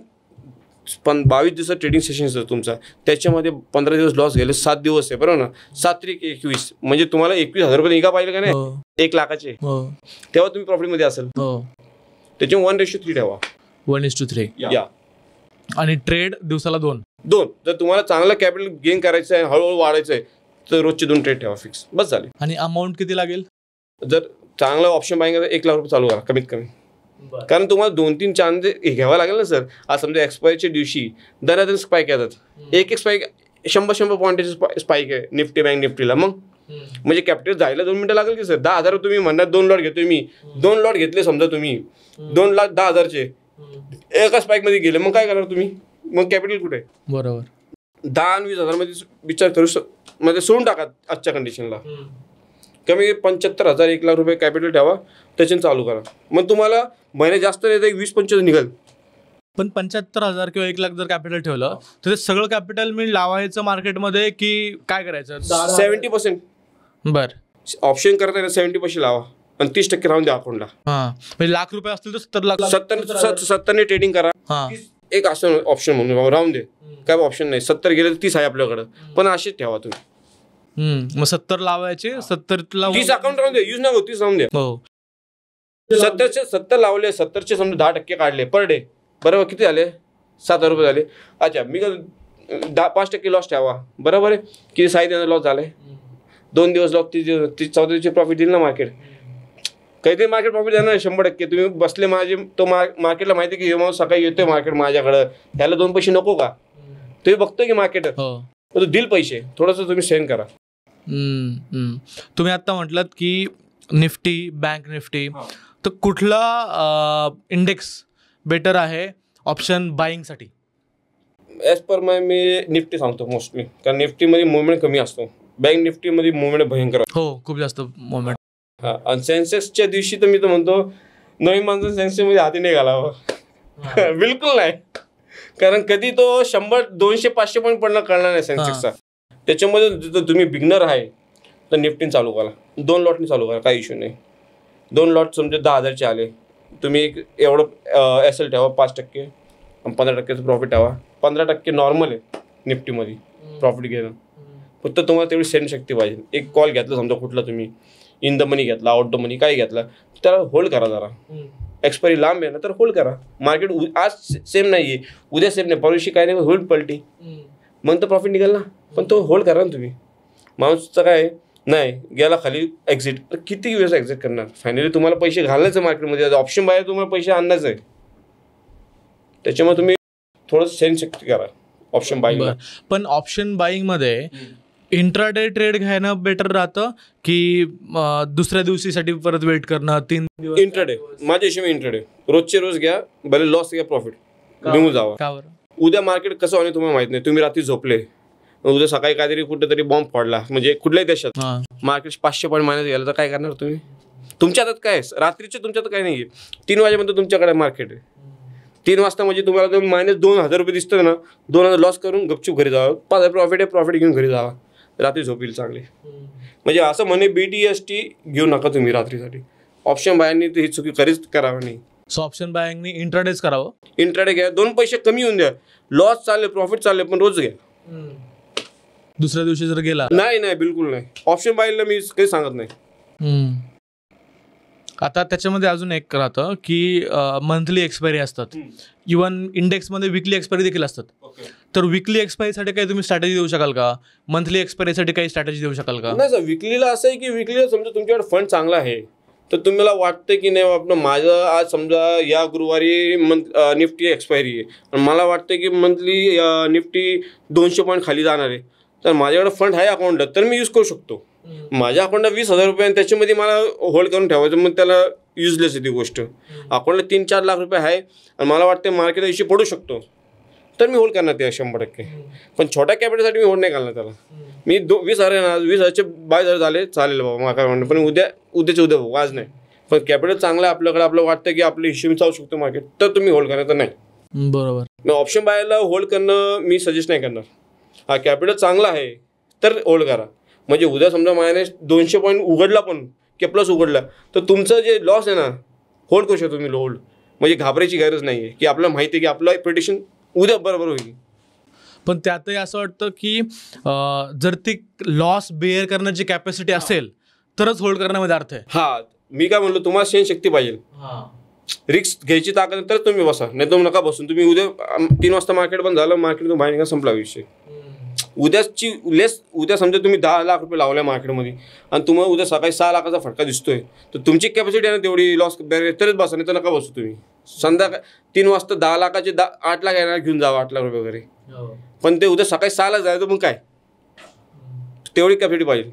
22 दिवसात ट्रेडिंग सेशन आहे तुमचा, त्याच्यामध्ये 15 दिवस लॉस गेले, 7 दिवस आहे बरोबर ना. 7 × 21 म्हणजे तुम्हाला 21,000 रुपये निघा पाहिजे का नाही? 1 लाखाचे. तेव्हा तुम्ही प्रॉफिटमध्ये असेल. त्याच्या 1:3 ठेवा. 1:3 या. आणि ट्रेड दिवसाला 2. जर तुम्हाला चांगला कॅपिटल गेन करायचं आहे, हळूहळू वाढायचं आहे, तर रोजचे 2 ट्रेड ठेवा फिक्स, बस झाले. आणि अमाऊंट किती लागेल? जर चांगला ऑप्शन बाईंग करायचं 1 लाख रुपये चालू करा कमीत कमी. कारण तुम्हाला 2-3 चांद घ्यावा लागेल ना सर. आज समजा एक्सपायरच्या दिवशी दरादर स्पाईक येतात. एक स्पाईक 100 पॉईंटचे स्पाईक आहे निफ्टी बँक निफ्टीला. मग म्हणजे कॅपिटल जायला 2 मिनिटं लागेल की सर. 10,000 तुम्ही म्हणणार 2 लॉट घेतोय मी, 2 लॉट घेतले समजा तुम्ही 2,10,000चे एका स्पाईकमध्ये गेले, मग काय करणार तुम्ही? मग कॅपिटल कुठे? बरोबर. 10 आणि 20,000 मध्ये विचार करू मध्ये सोडून टाका आजच्या कंडिशनला. कमी 75,000 1 लाख रुपये कॅपिटल ठेवा, त्याच्याने चालू करा. मग तुम्हाला महिने जास्त नाही तर 20-25 निघाल. पण 75,000 किंवा 1 लाख जर कॅपिटल ठेवलं तर ते सगळं कॅपिटल मी लावायचं मार्केटमध्ये की काय करायचं? 70%. बरं, ऑप्शन करता येईल 70% लावा आणि 30% राहून द्या अकाउंटला. म्हणजे लाख रुपये असतील तर 70 लाख 70 ट्रेडिंग करा. एक असं ऑप्शन म्हणून राहून दे, काय ऑप्शन नाही. 70 गेले तर 30 आहे आपल्याकडं, पण असेच ठेवा तुम्ही. मग 70 लावायचे, 70ला 30 अकाउंट राहून द्या, यूज ना 30 राहून द्या. 70 लावले, 70चे समजा 10% काढले पर डे, बरोबर किती झाले? 7,000 रुपये झाले. अच्छा, मी 5% लॉस ठेवा, बरोबर आहे. किती 6,000 लॉस झालाय. 2 दिवस लॉस, 14 दिवशी प्रॉफिट देईल ना मार्केट. काहीतरी मार्केट प्रॉफिट देणार 100%. तुम्ही बसले माझे तो मार्केटला माहिती की माणूस सकाळी येतोय मार्केट माझ्याकडं, त्याला 2 पैसे नको का? तुम्ही बघतोय की मार्केट तो दिल पैसे, थोडंसं तुम्ही सेंड करा. तुम्ही आता म्हटलात की निफ्टी, बँक निफ्टी, तर कुठला इंडेक्स बेटर आहे ऑप्शन बाईंगसाठी? ॲज पर मी निफ्टी सांगतो मोस्टली, कारण निफ्टीमध्ये मुवमेंट कमी असतो. बँक निफ्टीमध्ये मुवमेंट भयंकर असतो. हो, खूप जास्त मुवमेंट. आणि सेन्सेक्सच्या दिवशी तर मी तर म्हणतो नवीन माणसं सेन्सेक्समध्ये हाती नाही घालावं. बिलकुल नाही, कारण कधी तो 100, 200, 500 पॉईंट पडणं कळणार नाही सेन्सेक्सचा. त्याच्यामध्ये जर तुम्ही बिगनर आहे तर निफ्टीन चालू करा, 2 लॉटनी चालू करा, काही इश्यू नाही. 2 लॉट समजा 10,000चे आले, तुम्ही एक एवढं एसएल ठेवा 5% आणि 15% प्रॉफिट ठेवा. 15% नॉर्मल आहे निफ्टीमध्ये प्रॉफिट घेणं. फक्त तुम्हाला तेवढी सहनशक्ती पाहिजे. एक कॉल घेतला समजा कुठला, तुम्ही इन द मनी घेतला, आउट द मनी काही घेतला, त्याला होल्ड करा जरा. एक्सपायरी लांब आहे ना तर होल्ड करा. मार्केट आज सेम नाही आहे, उद्या सेम नाही, परवाशी काही नाही, होल्ड पलटी, मग तर प्रॉफिट निघाल ना. पण तो होल्ड करा ना तुम्ही. माणूसचं काय नाही, गेला खाली एक्झिट, तर किती वेळेस एक्झिट करणार. फायनली तुम्हाला पैसे घालायचं मार्केटमध्ये. ऑप्शन बाहेर तुम्हाला पैसे आणायचं आहे, त्याच्यामुळे तुम्ही थोडंसं सहनशक्ती करा ऑप्शन बाईंग. पण ऑप्शन बाईंग मध्ये इंट्राडे ट्रेड घेणं बेटर राहतं की दुसऱ्या दिवशीसाठी परत वेट करणं 3 दिवस? इंट्राडे माझ्या हिशोबाने इंट्राडे रोजचे रोज घ्या, भले लॉस घ्या, प्रॉफिट निघून जावा. का बरं? उद्या मार्केट कसं होणे तुम्हाला माहित नाही. तुम्ही रात्री झोपले, उद्या सकाळी काहीतरी कुठेतरी बॉम्ब पडला, म्हणजे कुठल्याही देशात मार्केट 500 पॉईंट मायनस गेलं तर काय करणार तुम्ही? तुमच्या हातात काय आहे? रात्रीचे तुमच्या हातात काय नाही आहे. 3 वाजेपर्यंत तुमच्याकडे मार्केट आहे. 3 वाजता म्हणजे तुम्हाला मायनस 2,000 रुपये दिसतं ना, 2,000 लॉस करून गपचूप घरी जावं. 5,000 प्रॉफिट आहे, प्रॉफिट घेऊन घरी जावा, रात्री झोपील चांगली. म्हणजे असं म्हणे BTST घेऊ नका तुम्ही रात्रीसाठी. ऑप्शन बायांनी ही चुकी कधीच करावं नाही. सो ऑप्शन बायिंगनी इंट्राडेच करावं. इंट्राडे घ्या, 2 पैसे कमी होऊन द्या. लॉस चालले, प्रॉफिट चालले, पण रोज घ्या. दुसऱ्या दिवशी जर गेला नाही बिलकुल नाही. ऑप्शन बायला मी काही सांगत नाही. आता त्याच्यामध्ये अजून एक राहतं की मंथली एक्सपायरी असतात, इवन इंडेक्समध्ये विकली एक्सपायरी देखील असतात. तर विकली एक्सपायरीसाठी काही तुम्ही स्ट्रॅटेजी देऊ शकाल का? मंथली एक्सपायरीसाठी काही स्ट्रॅटेजी देऊ शकाल का? नाही सर, विकलीला असं आहे की विकलीला समजा तुमच्याकडे फंड चांगला आहे तर तुम्हाला वाटतं की नाही आपण माझं आज समजा या गुरुवारी निफ्टी एक्सपायरी आहे आणि मला वाटतं की मंथली निफ्टी 200 पॉईंट खाली जाणार आहे, तर माझ्याकडे फंड आहे अकाउंटात, तर मी यूज करू शकतो. माझ्या अकाउंटात 20,000 रुपये आणि त्याच्यामध्ये मला होल्ड करून ठेवायचं, मग त्याला युजलेस आहे ती गोष्ट. अकाउंटला 3-4 लाख रुपये आहे आणि मला वाटतं मार्केट इश्यू पडू शकतो, तर मी होल्ड करणार ते 100%. पण छोट्या कॅपिटलसाठी मी होल्ड नाही करणार त्याला. मी 20,000 आहे ना, 20,000चे 22,000 झाले चालेल बाबा माझ्या अकाउंट, पण उद्याचे उद्या भाऊ, आज नाही. पण कॅपिटल चांगलं आहे आपल्याकडे, आपलं वाटतं की आपल्या हिशोबी चालू शकतो मार्केट, तर तुम्ही होल्ड करणार, तर नाही. बरोबर. मी ऑप्शन बायला होल्ड करणं मी सजेस्ट नाही करणार. हा कॅपिटल चांगला आहे तर होल्ड करा. म्हणजे उद्या समजा मायनस 200 पॉईंट उघडला पण की प्लस उघडला, तर तुमचं जे लॉस आहे ना होल्ड करू शकतो तुम्ही होल्ड. म्हणजे घाबरायची गरज नाही आहे की आपल्याला माहिती आहे की आपलं प्रिडिक्शन उद्या बरोबर होईल. पण त्यातही असं वाटतं की जर ती लॉस बेअर करण्याची कॅपॅसिटी असेल तरच होल्ड करण्यामध्ये अर्थ आहे. हा, मी काय म्हणलो, तुम्हाला सहनशक्ती पाहिजे, रिस्क घ्यायची ताकद, तर तुम्ही बसा, नाही तर नका बसून. तुम्ही उद्या 3 वाजता मार्केट बंद झालं, मार्केट बाहेर निघा, संपला विषय. उद्या समजा तुम्ही 10 लाख रुपये लावल्या मार्केटमध्ये आणि तुम्हाला उद्या सकाळी 6 लाखाचा फटका दिसतोय, तर तुमची कॅपॅसिटी आहे ना तेवढी लॉस तरच बसा, नाही तर नका बसू तुम्ही. संध्याकाळ 3 वाजता 10 लाखाचे 8 लाख येणार, घेऊन जावा 8 लाख रुपये वगैरे. पण ते उद्या सकाळी 6 लाख जायचं, मग काय, तेवढी कॅपॅसिटी पाहिजे.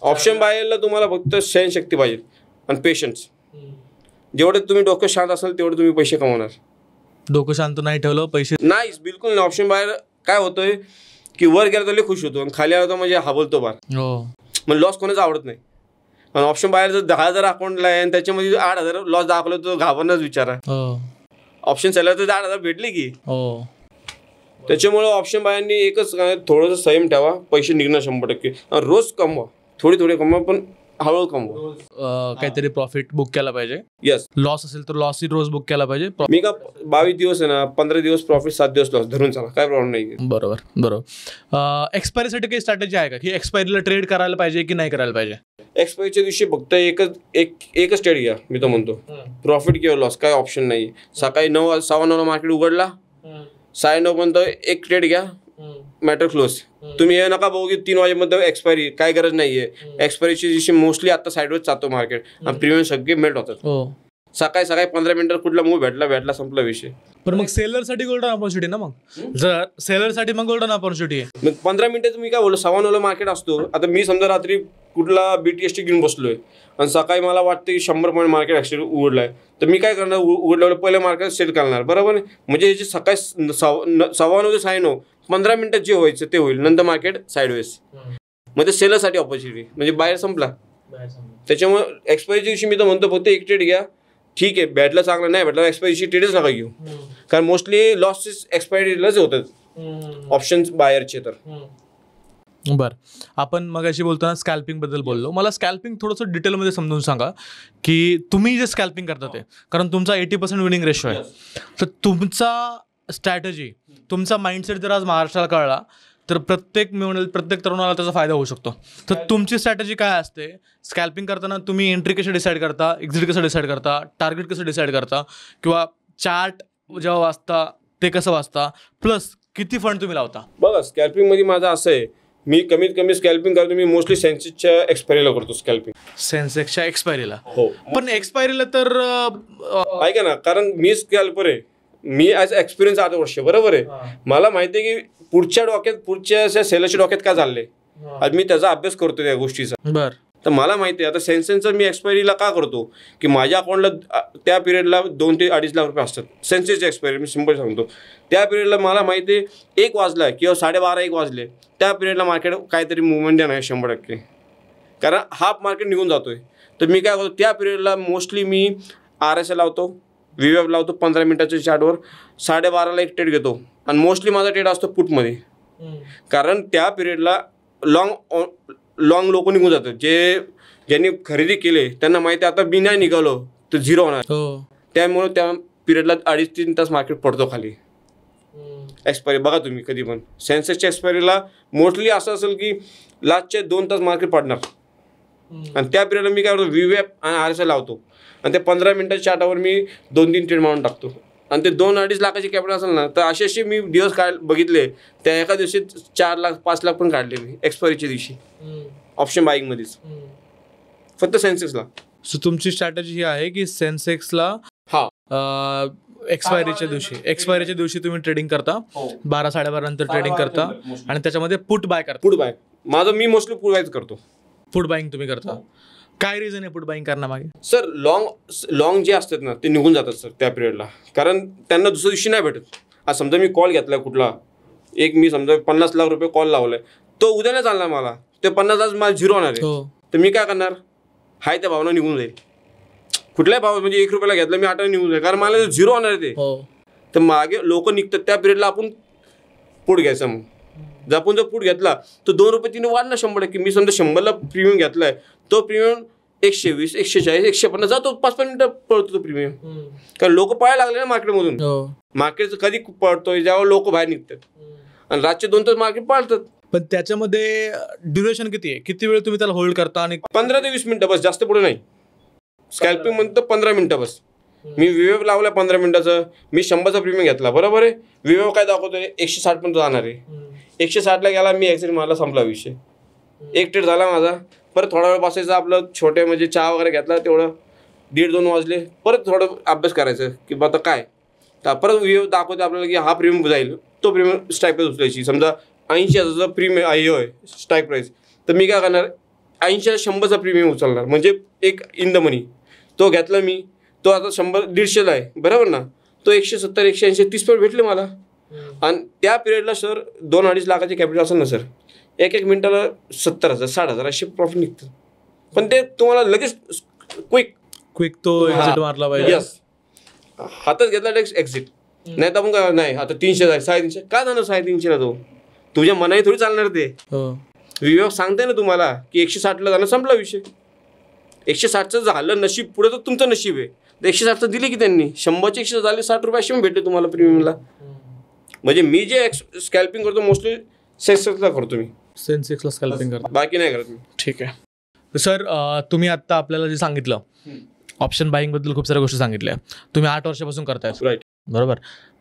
ऑप्शन बायला तुम्हाला फक्त सहनशक्ती पाहिजे आणि पेशन्स. जेवढे तुम्ही डोकं शांत असाल तेवढे तुम्ही पैसे कमवणार. डोकं शांत नाही ठेवलं पैसे नाही, बिलकुल नाही. ऑप्शन बाय काय होतोय की वर गेला तर लय खुश होतो आणि खाली आला तर म्हणजे हाबलतो बार. मग लॉस कोणाच आवडत नाही. आणि ऑप्शन बाहेर जर 10,000 अकाउंटला आहे आणि त्याच्यामध्ये 8,000 लॉस दाखवलं तर घाबरणारच विचारा. ऑप्शन सेलर तर 8,000 भेटले की. त्याच्यामुळे ऑप्शन बायांनी एकच थोडंसं संयम ठेवा, पैसे निघणार 100%. रोज कमवा, थोडी कमवा, पण हळूहळू कमवा. काहीतरी प्रॉफिट बुक केला पाहिजे. येस, लॉस असेल तर लॉस रोज बुक केला पाहिजे. मी का 22 दिवस आहे ना, 15 दिवस प्रॉफिट, 7 दिवस लॉस धरून चला, काय प्रॉब्लेम नाही. बरोबर. एक्सपायरीसाठी काही स्ट्रॅटेजी आहे का की एक्सपायरीला ट्रेड करायला पाहिजे की नाही करायला पाहिजे? एक्सपायरीच्या दिवशी फक्त एकच ट्रेड घ्या. मी तर म्हणतो प्रॉफिट किंवा लॉस काय ऑप्शन नाही. सकाळी 9:15 मार्केट उघडला, 9:30 पर्यंत एक ट्रेड घ्या, मॅटर क्लोज. तुम्ही हे नका बघू की 3 वाजेमध्ये एक्सपायरी, काय गरज नाहीये. एक्सपायरीची दिवशी मोस्टली आता साईडवर जातो मार्केट आणि प्रीमियम सगळे मेल्ट होतात. सकाळी 15 मिनिटात कुठला मूव भेटला, संपला विषय. पण मग सेलरसाठी गोल्डन ऑपॉर्च्युनिटी ना. मग जर सेलरसाठी मग गोल्डन ऑपॉर्च्युनिटी आहे. मग 15 मिनिटात मी काय बोललो, 9:15 मार्केट असतो. आता मी समजा रात्री कुठला BTST घेऊन बसलोय आणि सकाळी मला वाटतं की 100 पॉईंट मार्केट ऍक्च्युअली उघडलाय, तर मी काय करणार, उघडल्यावर पहिलं मार्केट सेल करणार, बरोबर नाही. म्हणजे याची सकाळी 9:15 ते 9:30 15 मिनिटात जे व्हायचं ते होईल, नंतर मार्केट साईडवेज. म्हणजे सेलरसाठी ऑपॉर्च्युनिटी, म्हणजे बाहेर संपला. त्याच्यामुळे एक्सपायरीच्या दिवशी मी तर म्हणतो फक्त एक ट्रेड घ्या. ठीक आहे, भेटला चांगला, नाही भेटला एक्सपायरीची ट्रेडच नका घेऊ, कारण मोस्टली लॉसेस एक्सपायरीलाच होतात ऑप्शन्स बायरचे. तर बरं, आपण मग अशी बोलताना स्कॅल्पिंगबद्दल बोललो. मला स्कॅल्पिंग थोडंसं डिटेलमध्ये समजून सांगा की तुम्ही जे स्कॅल्पिंग करता ते, कारण तुमचा 80% विनिंग रेशो आहे, तर तुमचा स्ट्रॅटजी, तुमचा माइंडसेट जर आज महाराष्ट्राला कळला तर प्रत्येक तरुणाला त्याचा फायदा होऊ शकतो. तर तुमची स्ट्रॅटेजी काय असते स्कॅल्पिंग करताना? तुम्ही एंट्री कशी डिसाईड करता, एक्झिट कसं डिसाईड करता, टार्गेट कसं डिसाईड करता, किंवा चार्ट जेव्हा वाचता ते कसं वाचता, प्लस किती फंड तुम्ही लावता? बघा, स्कॅल्पिंगमध्ये माझं असं आहे, मी कमीत कमी स्कॅल्पिंग करतो, मी मोस्टली सेन्सेक्सच्या एक्सपायरीला करतो स्कॅल्पिंग. सेन्सेक्सच्या एक्सपायरीला? हो. पण एक्सपायरीला तर ऐका ना, कारण मी स्कॅल्पर आहे, मी ॲज एक्सपिरियन्स 8 वर्ष, बरोबर आहे. मला माहिती आहे की पुढच्या सेलरच्या डोक्यात काय चाललंय. आज मी त्याचा अभ्यास करतो त्या गोष्टीचा. बरं, तर मला माहिती आहे. आता सेन्सेक्सचं मी एक्सपायरीला का करतो की माझ्या अकाउंटला त्या पिरियडला 2 ते 2.5 लाख रुपये असतात. सेन्सेक्सची एक्सपायरी मी सिंपल सांगतो. त्या पिरियडला मला माहिती आहे 1 वाजला किंवा 12:30 1 वाजले, त्या पिरियडला मार्केट काहीतरी मुवमेंट नाही 100%, कारण हाफ मार्केट निघून जातोय. तर मी काय करतो, त्या पिरियडला मोस्टली मी RSI लावतो, VWAP लावतो 15 मिनिटाच्या चार्टवर. 12:30ला एक ट्रेड घेतो आणि मोस्टली माझा ट्रेड असतो पुटमध्ये, कारण त्या पिरियडला लॉंग लोक निघून जातात. ज्यांनी खरेदी केले त्यांना माहिती आहे आता मी नाही निघालो तर 0 होणार. त्यामुळे त्या पिरियडला 2.5-3 तास मार्केट पडतो खाली. एक्सपायरी बघा तुम्ही कधी पण सेन्सेक्सच्या एक्सपायरीला मोस्टली असं असेल की लास्टचे 2 तास मार्केट पडणार, आणि त्या पिरियडला मी काय करतो, VWAP आणि RSI लावतो आणि ते 15 मिनिटाच्या चार्टावर मी 2-3 ट्रेड मारून टाकतो. आणि ते 2-2.5 लाखाची कॅपिटल असेल ना, तर असे मी दिवस बघितले, त्या एका दिवशी 4 लाख 5 लाख पण काढले मी एक्सपायरीच्या दिवशी ऑप्शन बाईंगमध्येच, फक्त सेन्सेक्सला. सो तुमची स्ट्रॅटेजी ही आहे की सेन्सेक्सला एक्सपायरीच्या दिवशी तुम्ही ट्रेडिंग करता, 12-12:30 नंतर ट्रेडिंग करता, आणि त्याच्यामध्ये पुट बाय करता. माझं मी मोस्टली पुट बायच करतो. पुट बाईंग तुम्ही करता, काय रिझन आहे पुट बाईंग करण्यामागे? सर, लॉंग जे असतात ना ते निघून जातात सर त्या पिरियडला, कारण त्यांना दुसऱ्या दिवशी नाही भेटत. आज समजा मी कॉल घेतला कुठला मी समजा 50 लाख रुपये कॉल लावलाय, तो उद्या नाही चालणार मला, ते 50 लाख मला 0 होणार आहे. तर मी काय करणार, हाय त्या भावना निघून जाईल. कुठल्याही भाव म्हणजे 1 रुपयाला घेतला मी 8 निघून जाईल, कारण मला 0 होणार आहे ते. तर मागे लोक निघतात त्या पिरियडला, आपण पुट घ्यायचा. मग जर आपण पुट घेतला तर 2 रुपये 3 वाढणार 100%. मी समजा 100ला प्रीमियम घेतलाय, तो प्रीमियम 120, 140, 150 जातो, 5-5 मिनिटं पळतो तो प्रीमियम, कारण लोक पळायला लागले ना मार्केटमधून. मार्केटचं कधी पळतोय जेव्हा लोक बाहेर निघतात, आणि रातचे 2 तास मार्केट पळतात. पण त्याच्यामध्ये ड्युरेशन किती आहे, किती वेळ तुम्ही त्याला होल्ड करता? आणि 15 ते 20 मिनिटं बस, जास्त पुढे नाही. स्कॅल्पिंग म्हणतो 15 मिनिटं बस. मी VWAP लावला 15 मिनिटाचं, मी 100चा प्रीमियम घेतला, बरोबर आहे. VWAP काय दाखवतोय, 160 पर्यंत जाणार आहे. 160ला गेला, मी एक्झिट मारला, संपला विषय. एक ट्रेड झाला माझा. परत थोडा वेळ बसायचं, आपलं छोटे म्हणजे चहा वगैरे घेतला, तेवढं 1:30-2 वाजले. परत थोडं अभ्यास करायचं की आता काय, तर परत VWAP दाखवते आपल्याला की हा प्रीमियम जाईल, तो प्रीमियम स्ट्राईक प्राईस उचलायची. समजा 80,000चा प्रीमियम आहे स्ट्राईक प्राईस, तर मी काय करणार, 80ला 100चा प्रीमियम उचलणार, म्हणजे एक इन द मनी. तो घेतला मी, तो आता 100-150ला आहे, बरोबर ना. तो 170, 180, 30 पॉईंट भेटले मला. आणि त्या पिरियडला सर 2-2.5 लाखाचे कॅपिटल असेल ना सर, 1 मिनिटाला 70,000, 60,000 असे प्रॉफिट निघतं. पण ते तुम्हाला लगेच क्विक तो एक्झिट मारला पाहिजे. यस, हातात घेतला एक्झिट. नाही तर आपण काय, नाही आता 300 आहे, 350 काय जाणार 350ला, तो तुझ्या मनाने थोडी चालणार ते. VWAP सांगते ना तुम्हाला की 160ला जाणं, संपला विषय. 160चं झालं नशीब, पुढे तर तुमचं नशीब आहे. 160चं दिले की त्यांनी, 100चे 160 झाले, 60 रुपये असे भेटले तुम्हाला प्रीमियमला. म्हणजे मी जे स्कॅल्पिंग करतो मोस्टली सेन्सेक्सला करतो, मी सेन्सेक्सला स्कॅल्पिंग करतो, बाकी नाही करत मी. ठीक आहे सर. तुम्ही आत्ता आपल्याला जे सांगितलं ऑप्शन बाईंगबद्दल खूप साऱ्या गोष्टी सांगितल्या, तुम्ही 8 वर्षापासून करताय, राईट, बरोबर.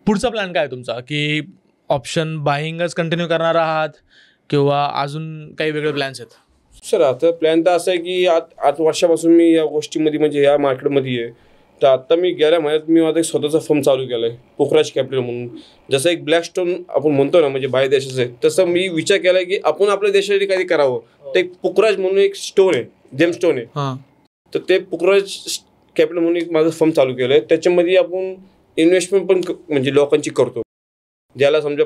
पुढचा प्लॅन काय तुमचा, की ऑप्शन बाईंगच कंटिन्यू करणार आहात किंवा अजून काही वेगळे प्लॅन्स आहेत? सर, आता प्लॅन तर असं आहे की 8 वर्षापासून मी या गोष्टीमध्ये म्हणजे या मार्केटमध्ये आहे. तर आत्ता मी गेल्या महिन्यात मी माझा एक स्वतःचा फर्म चालू केला आहे, पोखराज कॅपिटल म्हणून. जसं एक ब्लॅक स्टोन आपण म्हणतो ना, म्हणजे बाहेर देशाचं आहे, तसं मी विचार केला की आपण आपल्या देशासाठी काही करावं. तर एक पोखराज म्हणून एक स्टोन आहे, जेम स्टोन आहे, तर ते पोखराज कॅपिटल म्हणून एक माझं फर्म चालू केलं आहे. त्याच्यामध्ये आपण इन्व्हेस्टमेंट पण म्हणजे लोकांची करतो, ज्याला समजा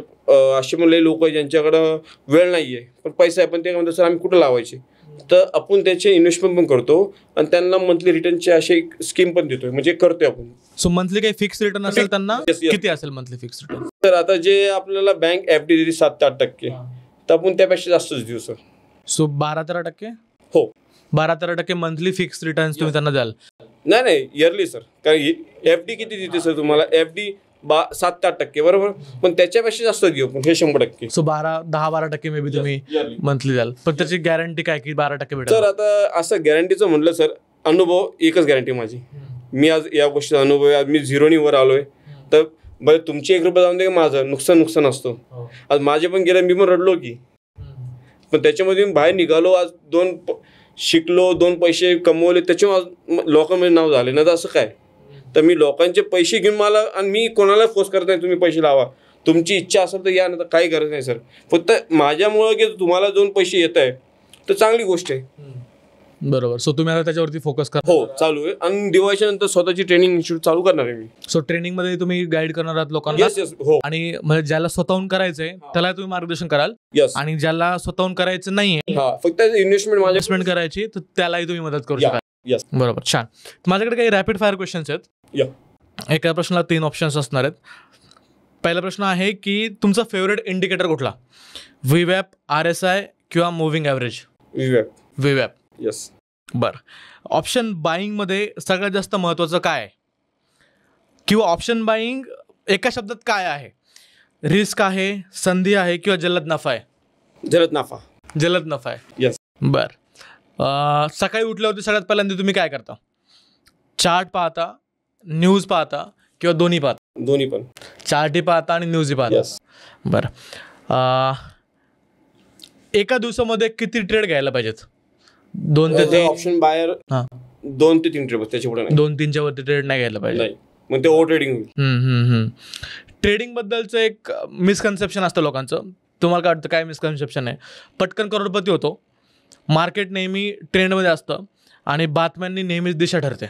असे म्हणले लोक आहे ज्यांच्याकडं वेळ नाही आहे पण पैसा आहे, पण ते म्हणतात सर आम्ही कुठं लावायचे, तर आपण त्याचे इन्व्हेस्टमेंट पण करतो आणि त्यांना मंथली रिटर्नचे असे स्कीम पण देतोय, म्हणजे करतोय आपण. सो मंथली काही फिक्स रिटर्न असेल त्यांना? किती असेल मंथली फिक्स रिटर्न? तर आता जे आपल्याला बँक FD देते 7 ते 8%, तर आपण त्यापेक्षा जास्तच देऊ सर. सो 12-13%? हो. 12-13% मंथली फिक्स रिटर्न्स तुम्ही त्यांना द्याल? नाही इयरली सर. कारण FD किती देते सर तुम्हाला? FD 7-8% बरोबर, पण त्याच्यापेक्षा जास्त देऊ पण हे 100%. सो 10-12% मे बी तुम्ही मंथली द्याल, पण त्याची गॅरंटी काय की 12% भेटेल? सर आता असं गॅरंटीचं म्हटलं सर, अनुभव एकच गॅरंटी माझी. मी आज या गोष्टीचा अनुभव आहे. आज मी 0 वर आलोय. तर बरं तुमची 1 रुपया जाऊन दे, माझं नुकसान असतो. आज माझे पण गेलं, मी पण रडलो की, पण त्याच्यामध्ये मी बाहेर निघालो. आज 2 शिकलो, 2 पैसे कमवले, त्याच्यामुळे लोकांमध्ये नाव झाले. ना तर असं काय, तर मी लोकांचे पैसे घेऊन मला, आणि मी कोणाला फोर्स करत नाही तुम्ही पैसे लावा, तुमची इच्छा असेल तर या, ना तर काही गरज नाही सर. फक्त माझ्यामुळं की तुम्हाला 2 पैसे येत आहे तर चांगली गोष्ट आहे. बरोबर. सो तुम्ही आता त्याच्यावरती फोकस करा. हो, चालू आहे. आणि दिवाळीच्या नंतर स्वतःची ट्रेनिंग इन्स्टिट्यूट चालू करणार आहे मी. सो ट्रेनिंग मध्ये तुम्ही गाईड करणार आहात लोकांना? येस हो. आणि म्हणजे ज्याला स्वतःहून करायचंय त्याला तुम्ही मार्गदर्शन कराल? यस. आणि ज्याला स्वतःहून करायचं नाहीये, फक्त इन्व्हेस्टमेंट करायची, तर त्यालाही तुम्ही मदत करू शकाल. यस. बरोबर, छान. माझ्याकडे काही रॅपिड फायर क्वेश्चन्स आहेत. एका प्रश्नाला 3 ऑप्शन्स असणार आहेत. पहिला प्रश्न आहे की तुमचा फेवरेट इंडिकेटर कुठला? VWAP, RSI किंवा मुव्हिंग ॲव्हरेज? VWAP. यस. बरं. ऑप्शन बाईंगमध्ये सगळ्यात जास्त महत्त्वाचं काय आहे, किंवा ऑप्शन बाईंग एका शब्दात काय आहे? रिस्क आहे, संधी आहे किंवा जलद नफा आहे? जलद नफा आहे. यस. बरं. सकाळी उठल्यावरती सगळ्यात पहिल्यांदा तुम्ही काय करता? चार्ट पाहता, न्यूज पाहता किंवा दोन्ही पाहता? दोन्ही पण. चार्टही पाहता आणि न्यूजही पाहता. यस. बरं. एका दिवसामध्ये किती ट्रेड घ्यायला पाहिजेत? 2 ते 3? ऑप्शन बायर 2 ते 3 ट्रेड, त्याच्या पुढे 2-3च्या वरती ट्रेड नाही घ्यायला पाहिजे. नाही, मग ते ओव्हर ट्रेडिंग होईल. ट्रेडिंग बद्दलचं एक मिसकन्सेप्शन असतं लोकांचं. तुम्हाला काय वाटतं, काय मिसकन्सेप्शन आहे? पटकन करोडपती होतो, मार्केट नेहमी ट्रेंडमध्ये असतं आणि बातम्यांनी नेहमीच दिशा ठरते.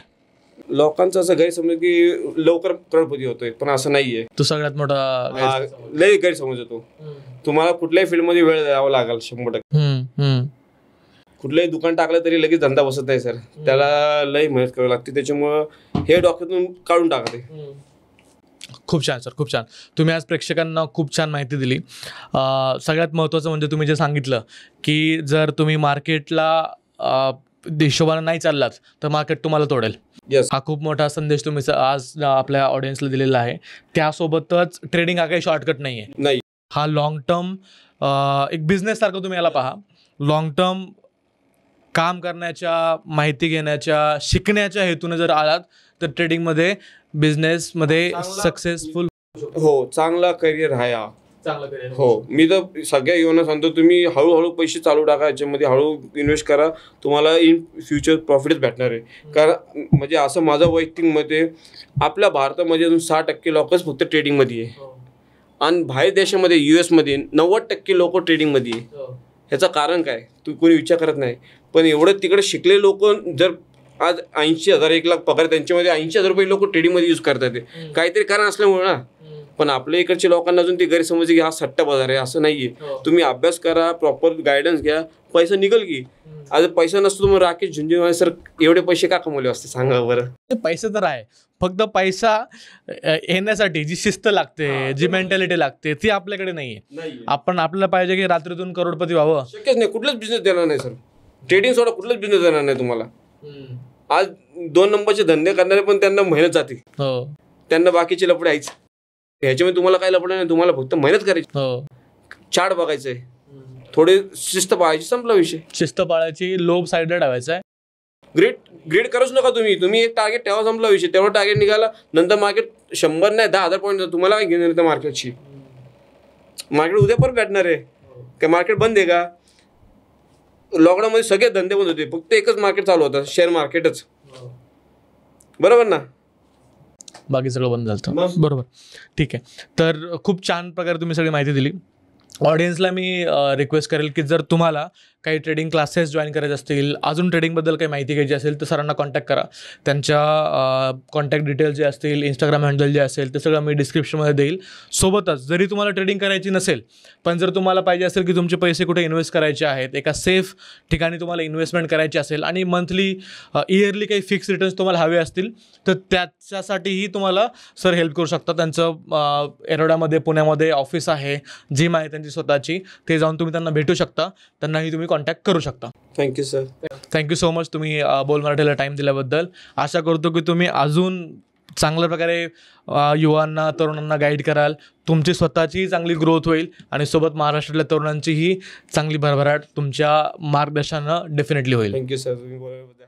लोकांचं असं गैरसमज की लवकर करोडपती होतोय, पण असं नाहीये. तो सगळ्यात मोठा लय गैरसमज होतो. तुम्हाला कुठल्याही फील्डमध्ये वेळ द्यावा लागेल 100%. कुठलंही दुकान टाकलं तरी लगेच धंदा बसत नाही सर, त्याला लय मेहनत करावी लागते. त्याच्यामुळं हे डोक्यातून काढून टाकते. खूप छान सर, खूप छान. तुम्ही आज प्रेक्षकांना खूप छान माहिती दिली. सगळ्यात महत्त्वाचं म्हणजे तुम्ही जे सांगितलं की जर तुम्ही मार्केटला हिशोबाने नाही चाललात तर मार्केट तुम्हाला तोडेल. Yes. हा खूप मोठा संदेश तुम्ही आज आपल्या ऑडियन्सला दिलेला आहे. त्यासोबतच ट्रेडिंग हा काही शॉर्टकट नाही आहे. नाही, हा लॉंग टर्म एक बिझनेससारखं तुम्ही याला पहा. लॉंग टर्म काम करण्याच्या, माहिती घेण्याच्या, शिकण्याच्या हेतूने जर आलात तर ट्रेडिंगमध्ये, बिझनेसमध्ये सक्सेसफुल हो, चांगला करिअर आहे हा. चांगला करिअर. हो, मी तर सगळ्या युवांना सांगतो, तुम्ही हळूहळू पैसे चालू टाका, याच्यामध्ये हळू इन्व्हेस्ट करा, तुम्हाला इन फ्युचर प्रॉफिटच भेटणार आहे. कारण म्हणजे असं माझं वैयक्तिक मत आहे, आपल्या भारतामध्ये अजून 6% लोकच फक्त ट्रेडिंगमध्ये आहे, आणि बाहेर देशामध्ये US मध्ये 90% लोक ट्रेडिंगमध्ये आहे. ह्याचं कारण काय कोणी विचार करत नाही. पण एवढं तिकडे शिकले लोक, जर आज 80,000 1 लाख पगार, त्यांच्यामध्ये 80,000 रुपये लोक ट्रेडिंगमध्ये यूज करतात. काहीतरी कारण असल्यामुळे ना. पण आपल्या इकडच्या लोकांना अजून ती गैरसमज की हा सट्टा बाजार आहे, असं नाहीये. तुम्ही अभ्यास करा, प्रॉपर गायडन्स घ्या, पैसा निघल की. आज पैसा नसतो मग राकेश झुंझुनवाले सर एवढे पैसे का कमवले असते सांगा बरं. पैसे तर आहे, फक्त पैसा येण्यासाठी जी शिस्त लागते, जी मेंटॅलिटी लागते, ती आपल्याकडे नाहीये. आपल्याला पाहिजे की रात्रीतून करोडपती व्हावं. शक्यच नाही. कुठलाच बिझनेस देणार नाही सर. ट्रेडिंग सोडा कुठलाच बिझनेस देणार नाही तुम्हाला. आज 2 नंबरचे धंदे करणारे पण त्यांना मेहनत जाते. त्यांना बाकीचे लफडे आहेच. ह्याच्यामध्ये तुम्हाला काय लफडे नाही, तुम्हाला फक्त मेहनत करायची, चार्ट बघायचंय, थोडे शिस्त पाळायची, संपला विषय. शिस्त पाळायची, लोभ साईडला ठेवायचा आहे. ग्रेड करूच नका तुम्ही एक टार्गेट ठेवा, संपला विषय. तेवढं टार्गेट निघाला, नंतर मार्केट 100 नाही 10,000 पॉईंट, तुम्हाला काय घेणार त्या मार्केटची? मार्केट उद्या परत भेटणार आहे काय? मार्केट बंद आहे का? लॉकडाऊनमध्ये सगळे धंदे बंद होते, फक्त एकच मार्केट चालू होतं, शेअर मार्केटच. बरोबर ना? बाकी सगळं बंद झालं. बरोबर, ठीक आहे. तर खूप छान प्रकारे तुम्ही सगळी माहिती दिली. ऑडियन्सला मी रिक्वेस्ट करेल की जर तुम्हाला काही ट्रेडिंग क्लासेस जॉईन करायचे असतील, अजून ट्रेडिंगबद्दल काही माहिती घ्यायची असेल तर सरांना कॉन्टॅक्ट करा. त्यांच्या कॉन्टॅक्ट डिटेल्स जे असतील, इंस्टाग्राम हँडल जे असेल ते सगळं मी डिस्क्रिप्शनमध्ये देईल. सोबतच जरी तुम्हाला ट्रेडिंग करायची नसेल, पण जर तुम्हाला पाहिजे असेल की तुमचे पैसे कुठे इन्व्हेस्ट करायचे आहेत, एका सेफ ठिकाणी तुम्हाला इन्व्हेस्टमेंट करायची असेल आणि मंथली इयरली काही फिक्स रिटर्न्स तुम्हाला हवे असतील, तर त्याच्यासाठीही तुम्हाला सर हेल्प करू शकतात. त्यांचं एरोडामध्ये, पुण्यामध्ये ऑफिस आहे, जिम आहे त्यांची स्वतःची, ते जाऊन तुम्ही त्यांना भेटू शकता, त्यांनाही तुम्ही कॉन्टॅक्ट करू शकता. Thank you sir. Thank you so much तुम्ही बोल मराठीला टाईम दिल्याबद्दल. आशा करतो की तुम्ही अजून चांगल्या प्रकारे युवांना, तरुणांना गाईड कराल, तुमची स्वतःची चांगली ग्रोथ होईल आणि सोबत महाराष्ट्रातल्या तरुणांचीही चांगली भरभराट तुमच्या मार्गदर्शनानं डेफिनेटली होईल. थँक्यू सर तुम्ही बोलल्याबद्दल.